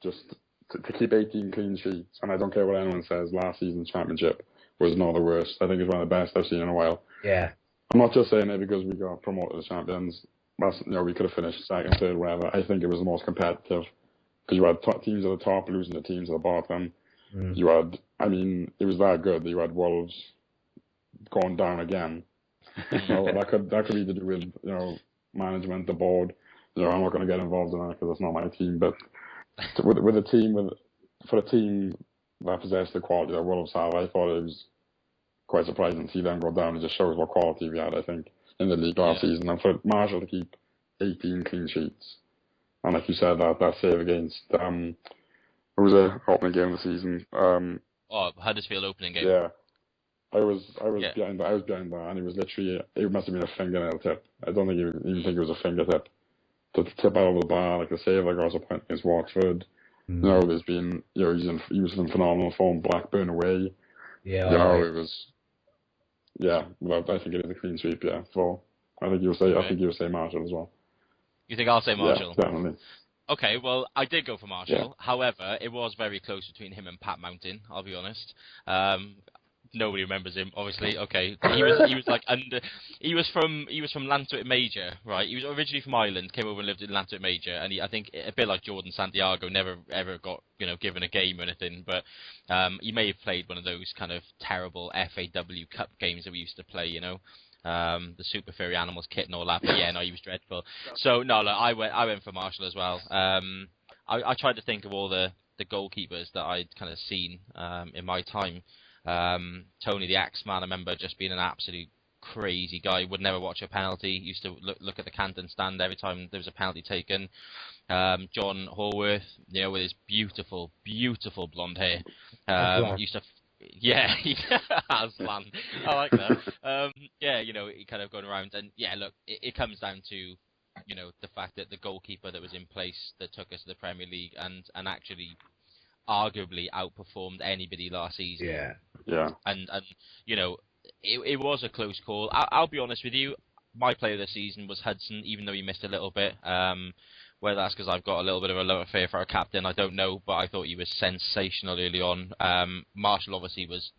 [SPEAKER 3] just to keep 18 clean sheets, and I don't care what anyone says. Last season's championship was not the worst. I think it's one of the best I've seen in a while.
[SPEAKER 5] Yeah.
[SPEAKER 3] I'm not just saying it because we got promoted as champions. We could have finished second, third, whatever. I think it was the most competitive. Because you had teams at the top losing to teams at the bottom. You had, it was that good that you had Wolves going down again. That could be to do with, management, the board. I'm not going to get involved in that because it's not my team. But for a team that possessed the quality that Wolves have, I thought it was quite surprising to see them go down. It just shows what quality we had, I think, in the league last season. And for Marshall to keep 18 clean sheets. And like you said, that save against it was a opening game of the season.
[SPEAKER 2] Huddersfield opening game.
[SPEAKER 3] Yeah, I was behind that. I was behind that, and it was literally it must have been a fingernail tip. I don't think even think it was a fingertip to tip out of the bar like the save like across the point against Watford. There's been he was in phenomenal form. Blackburn away.
[SPEAKER 5] Yeah,
[SPEAKER 3] it was. Yeah, well, I think it is a clean sweep. Yeah, so I think you'll say. Okay. I think you'll say Marshall as well.
[SPEAKER 2] You think I'll say Marshall?
[SPEAKER 3] Yeah, definitely.
[SPEAKER 2] Okay, well, I did go for Marshall.
[SPEAKER 3] Yeah.
[SPEAKER 2] However, it was very close between him and Pat Mountain, I'll be honest. Nobody remembers him, obviously. Okay, he was from Llantwit Major, right? He was originally from Ireland, came over and lived in Llantwit Major, and I think a bit like Jordan Santiago, never ever got given a game or anything, but he may have played one of those kind of terrible FAW Cup games that we used to play, the Super Furry Animals kit and all that. But yeah, no, he was dreadful. So no, look, I went for Marshall as well. I tried to think of all the goalkeepers that I'd kind of seen in my time. Tony the Axeman, I remember just being an absolute crazy guy. Would never watch a penalty. Used to look at the Canton stand every time there was a penalty taken. John Horworth, with his beautiful blonde hair. Used to. Yeah, Aslan. I like that. He kind of going around, and yeah, look, it comes down to, the fact that the goalkeeper that was in place that took us to the Premier League and actually arguably outperformed anybody last season.
[SPEAKER 3] Yeah.
[SPEAKER 2] And it was a close call. I'll be honest with you, my player of the season was Hudson, even though he missed a little bit. Whether that's because I've got a little bit of a lower fear for our captain, I don't know, but I thought he was sensational early on. Marshall obviously was,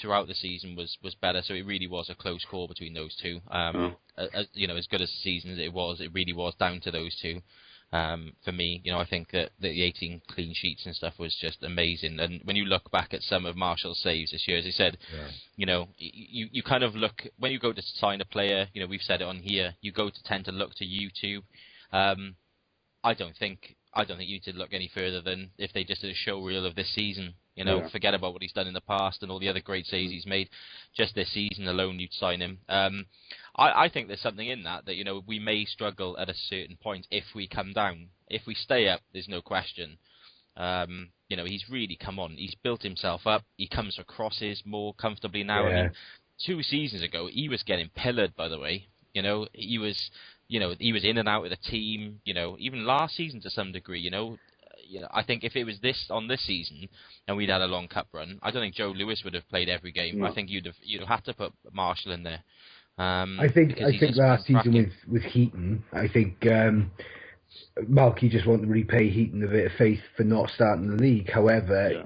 [SPEAKER 2] throughout the season was better, so it really was a close call between those two. As good as the season as it really was down to those two. For me, I think that the 18 clean sheets and stuff was just amazing. And when you look back at some of Marshall's saves this year, as he said, you kind of look, when you go to sign a player, we've said it on here, you tend to look to YouTube. I don't think you need to look any further than if they just did a show reel of this season. Forget about what he's done in the past and all the other great saves he's made. Just this season alone, you'd sign him. I think there's something in that we may struggle at a certain point if we come down. If we stay up, there's no question. He's really come on. He's built himself up. He comes for crosses more comfortably now.
[SPEAKER 5] Yeah.
[SPEAKER 2] I mean, 2 seasons ago, he was getting pillared, by the way. He was he was in and out of the team. Even last season to some degree. I think if it was this season and we'd had a long cup run, I don't think Joe Lewis would have played every game.
[SPEAKER 3] No.
[SPEAKER 2] I think you'd have had to put Marshall in there.
[SPEAKER 5] I think last season with Heaton, I think Malky just wanted to repay Heaton a bit of faith for not starting the league. However,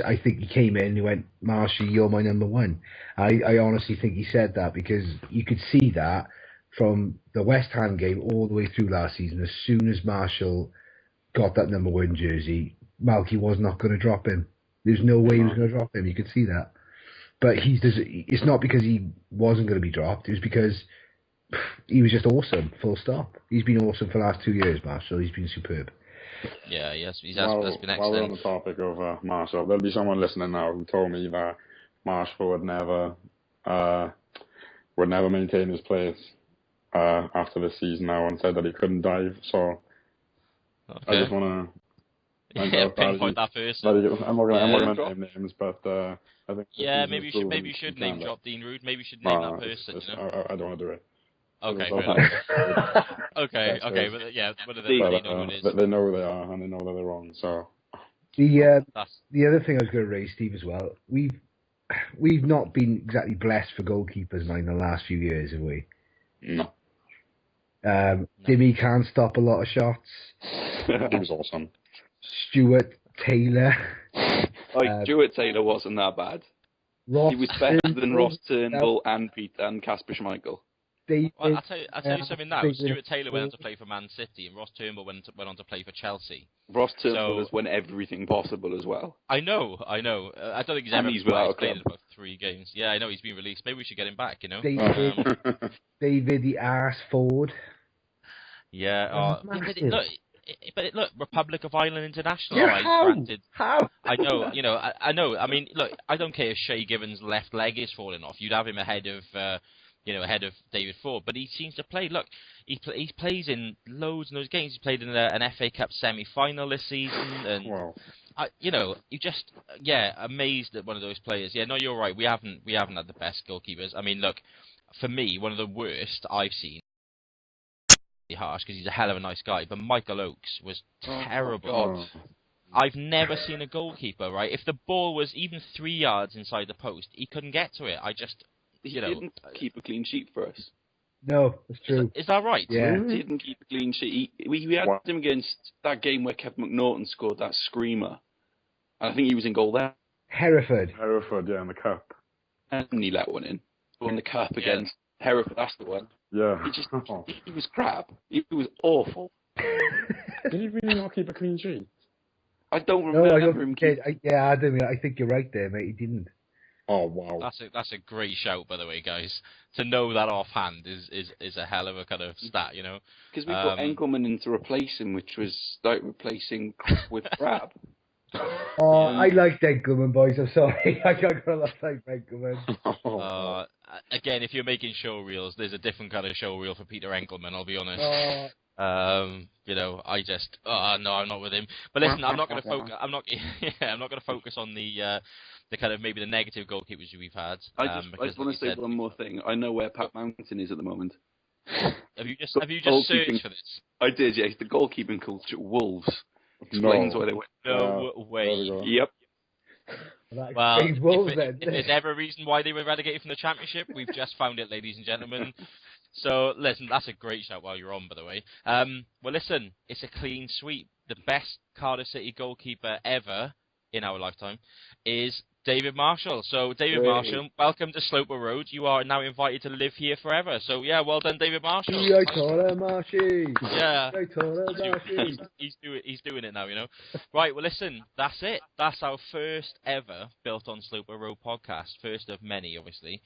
[SPEAKER 5] I think he came in and he went, Marshall, you're my number one. I honestly think he said that because you could see that from the West Ham game all the way through last season. As soon as Marshall got that number one jersey, Malky was not going to drop him. There's no way he was going to drop him. You could see that. But it's not because he wasn't going to be dropped. It was because he was just awesome, full stop. He's been awesome for the last 2 years, Marshall. He's been superb.
[SPEAKER 2] Yeah, yes, he's
[SPEAKER 3] While
[SPEAKER 2] been excellent.
[SPEAKER 3] we're on the topic of Marshall, there'll be someone listening now who told me that Marshall would never maintain his place after this season now and said that he couldn't dive. So
[SPEAKER 2] Okay.
[SPEAKER 3] I just want to
[SPEAKER 2] pinpoint that person.
[SPEAKER 3] I'm not going to name names, but I think
[SPEAKER 2] Maybe you should name drop Dean Rude. Maybe you should name that person.
[SPEAKER 3] I don't want to do it.
[SPEAKER 2] Okay, fair enough. okay, but yeah, but they know who it is.
[SPEAKER 3] They know who they are and they know that they're wrong. So
[SPEAKER 5] the other thing I was going to raise, Steve, as well. We've not been exactly blessed for goalkeepers in the last few years, have we?
[SPEAKER 3] No.
[SPEAKER 5] Dimmy can stop a lot of shots.
[SPEAKER 3] He was awesome.
[SPEAKER 5] Stuart Taylor.
[SPEAKER 4] Stuart Taylor wasn't that bad.
[SPEAKER 5] Ross
[SPEAKER 4] he was better than
[SPEAKER 5] Turnbull.
[SPEAKER 4] Ross Turnbull and Peter and Kasper Schmeichel.
[SPEAKER 5] David,
[SPEAKER 2] Well, I'll tell you something now.
[SPEAKER 5] David-
[SPEAKER 2] Stuart Taylor went on to play for Man City, and Ross Turnbull went on to play for Chelsea.
[SPEAKER 4] Ross Turnbull
[SPEAKER 2] So-
[SPEAKER 4] has won everything possible as well.
[SPEAKER 2] I know. I don't think he's
[SPEAKER 4] And
[SPEAKER 2] ever
[SPEAKER 4] he's without a
[SPEAKER 2] played
[SPEAKER 4] club.
[SPEAKER 2] in about 3 games. Yeah, I know he's been released. Maybe we should get him back.
[SPEAKER 5] David the Arse Ford.
[SPEAKER 2] Yeah.
[SPEAKER 5] Massive.
[SPEAKER 2] Look, Republic of Ireland International.
[SPEAKER 5] Yeah,
[SPEAKER 2] right,
[SPEAKER 5] how?
[SPEAKER 2] granted.
[SPEAKER 5] How?
[SPEAKER 2] I know. I know. I mean, look, I don't care if Shay Given's left leg is falling off. You'd have him ahead of David Ford. But he seems to play. Look, he plays in loads and those games. He played in an FA Cup semi-final this season, and
[SPEAKER 3] Wow.
[SPEAKER 2] you just amazed at one of those players. Yeah, no, you're right. We haven't had the best goalkeepers. I mean, look, for me, one of the worst I've seen. Harsh because he's a hell of a nice guy, but Michael Oakes was terrible. I've never seen a goalkeeper, right? If the ball was even 3 yards inside the post, he couldn't get to it.
[SPEAKER 4] He didn't keep a clean sheet for us.
[SPEAKER 5] No, that's true.
[SPEAKER 2] Is that right?
[SPEAKER 5] Yeah.
[SPEAKER 4] He didn't keep a clean sheet. We had him against that game where Kevin McNaughton scored that screamer. And I think he was in goal there.
[SPEAKER 5] Hereford.
[SPEAKER 3] Yeah, in the cup.
[SPEAKER 4] And he let one in. Won the cup against Hereford, that's the one.
[SPEAKER 3] Yeah.
[SPEAKER 4] He was crap. He was awful.
[SPEAKER 3] Did he really not keep a clean sheet?
[SPEAKER 4] I don't
[SPEAKER 5] No,
[SPEAKER 4] remember
[SPEAKER 5] I don't
[SPEAKER 4] him
[SPEAKER 5] think Adam, I think you're right there, mate. He didn't.
[SPEAKER 3] Oh, wow.
[SPEAKER 2] That's a great shout, by the way, guys. To know that offhand is a hell of a kind of stat,
[SPEAKER 4] Because we got Enkelman in to replace him, which was like replacing with crap.
[SPEAKER 5] Oh, I like Enkelman, boys. I'm sorry. I got a lot of like Enkelman.
[SPEAKER 2] Again, if you're making show reels, there's a different kind of show reel for Peter Enkelman, I'll be honest. I'm not with him. But listen, I'm not going to focus. I'm not going to focus on the kind of maybe the negative goalkeepers we've had.
[SPEAKER 4] I just want to say one more thing. I know where Pat Mountain is at the moment.
[SPEAKER 2] Have you just searched for this?
[SPEAKER 4] I did. Yeah, the goalkeeping coach at Wolves explains why they went.
[SPEAKER 2] No way.
[SPEAKER 4] Yep.
[SPEAKER 2] Well,
[SPEAKER 5] Wolves,
[SPEAKER 2] if there's ever a reason why they were relegated from the Championship, we've just found it, ladies and gentlemen. So, listen, that's a great shout while you're on, by the way. Well, listen, it's a clean sweep. The best Cardiff City goalkeeper ever in our lifetime is David Marshall. So, David Marshall, welcome to Sloper Road. You are now invited to live here forever. So, yeah, well done, David Marshall.
[SPEAKER 5] Yeah, I told her, Marshy.
[SPEAKER 2] Yeah.
[SPEAKER 5] I told her, Marshy.
[SPEAKER 2] He's doing it now, Right, well, listen, that's it. That's our first ever Built on Sloper Road podcast. First of many, obviously.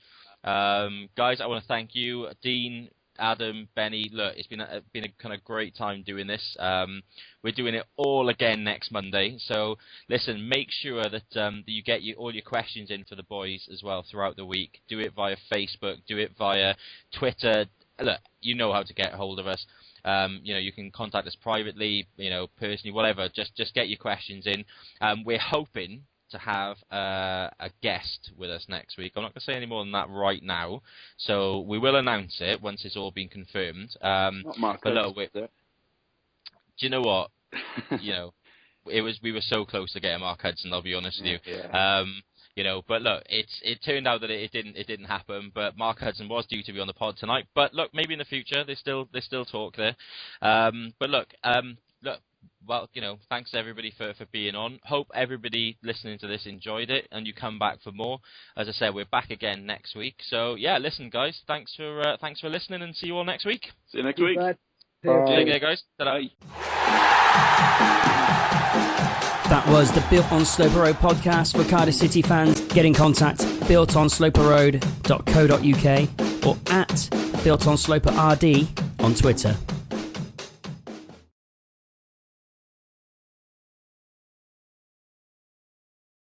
[SPEAKER 2] Guys, I want to thank you, Dean, Adam, Benny. Look, it's been a kind of great time doing this. We're doing it all again next Monday. So listen, make sure that you get all your questions in for the boys as well throughout the week. Do it via Facebook. Do it via Twitter. Look, you know how to get hold of us. You can contact us privately, personally, whatever. Just get your questions in. We're hoping to have a guest with us next week. I'm not going to say any more than that right now. So we will announce it once it's all been confirmed.
[SPEAKER 4] Not Mark.
[SPEAKER 2] But look, do you know what? We were so close to getting Mark Hudson. I'll be honest with you.
[SPEAKER 4] Yeah.
[SPEAKER 2] But look, it turned out that it didn't happen. But Mark Hudson was due to be on the pod tonight. But look, maybe in the future there's still talk there. But look, well, thanks to everybody for being on. Hope everybody listening to this enjoyed it, and you come back for more. As I said, we're back again next week. So yeah, listen, guys, thanks for listening, and see you all next week.
[SPEAKER 4] See you next week.
[SPEAKER 2] Take care, guys. Ta-da.
[SPEAKER 1] That was the Built on Sloper Road podcast for Cardiff City fans. Get in contact, builtonsloperroad.co.uk or at builtonsloperrd on Twitter.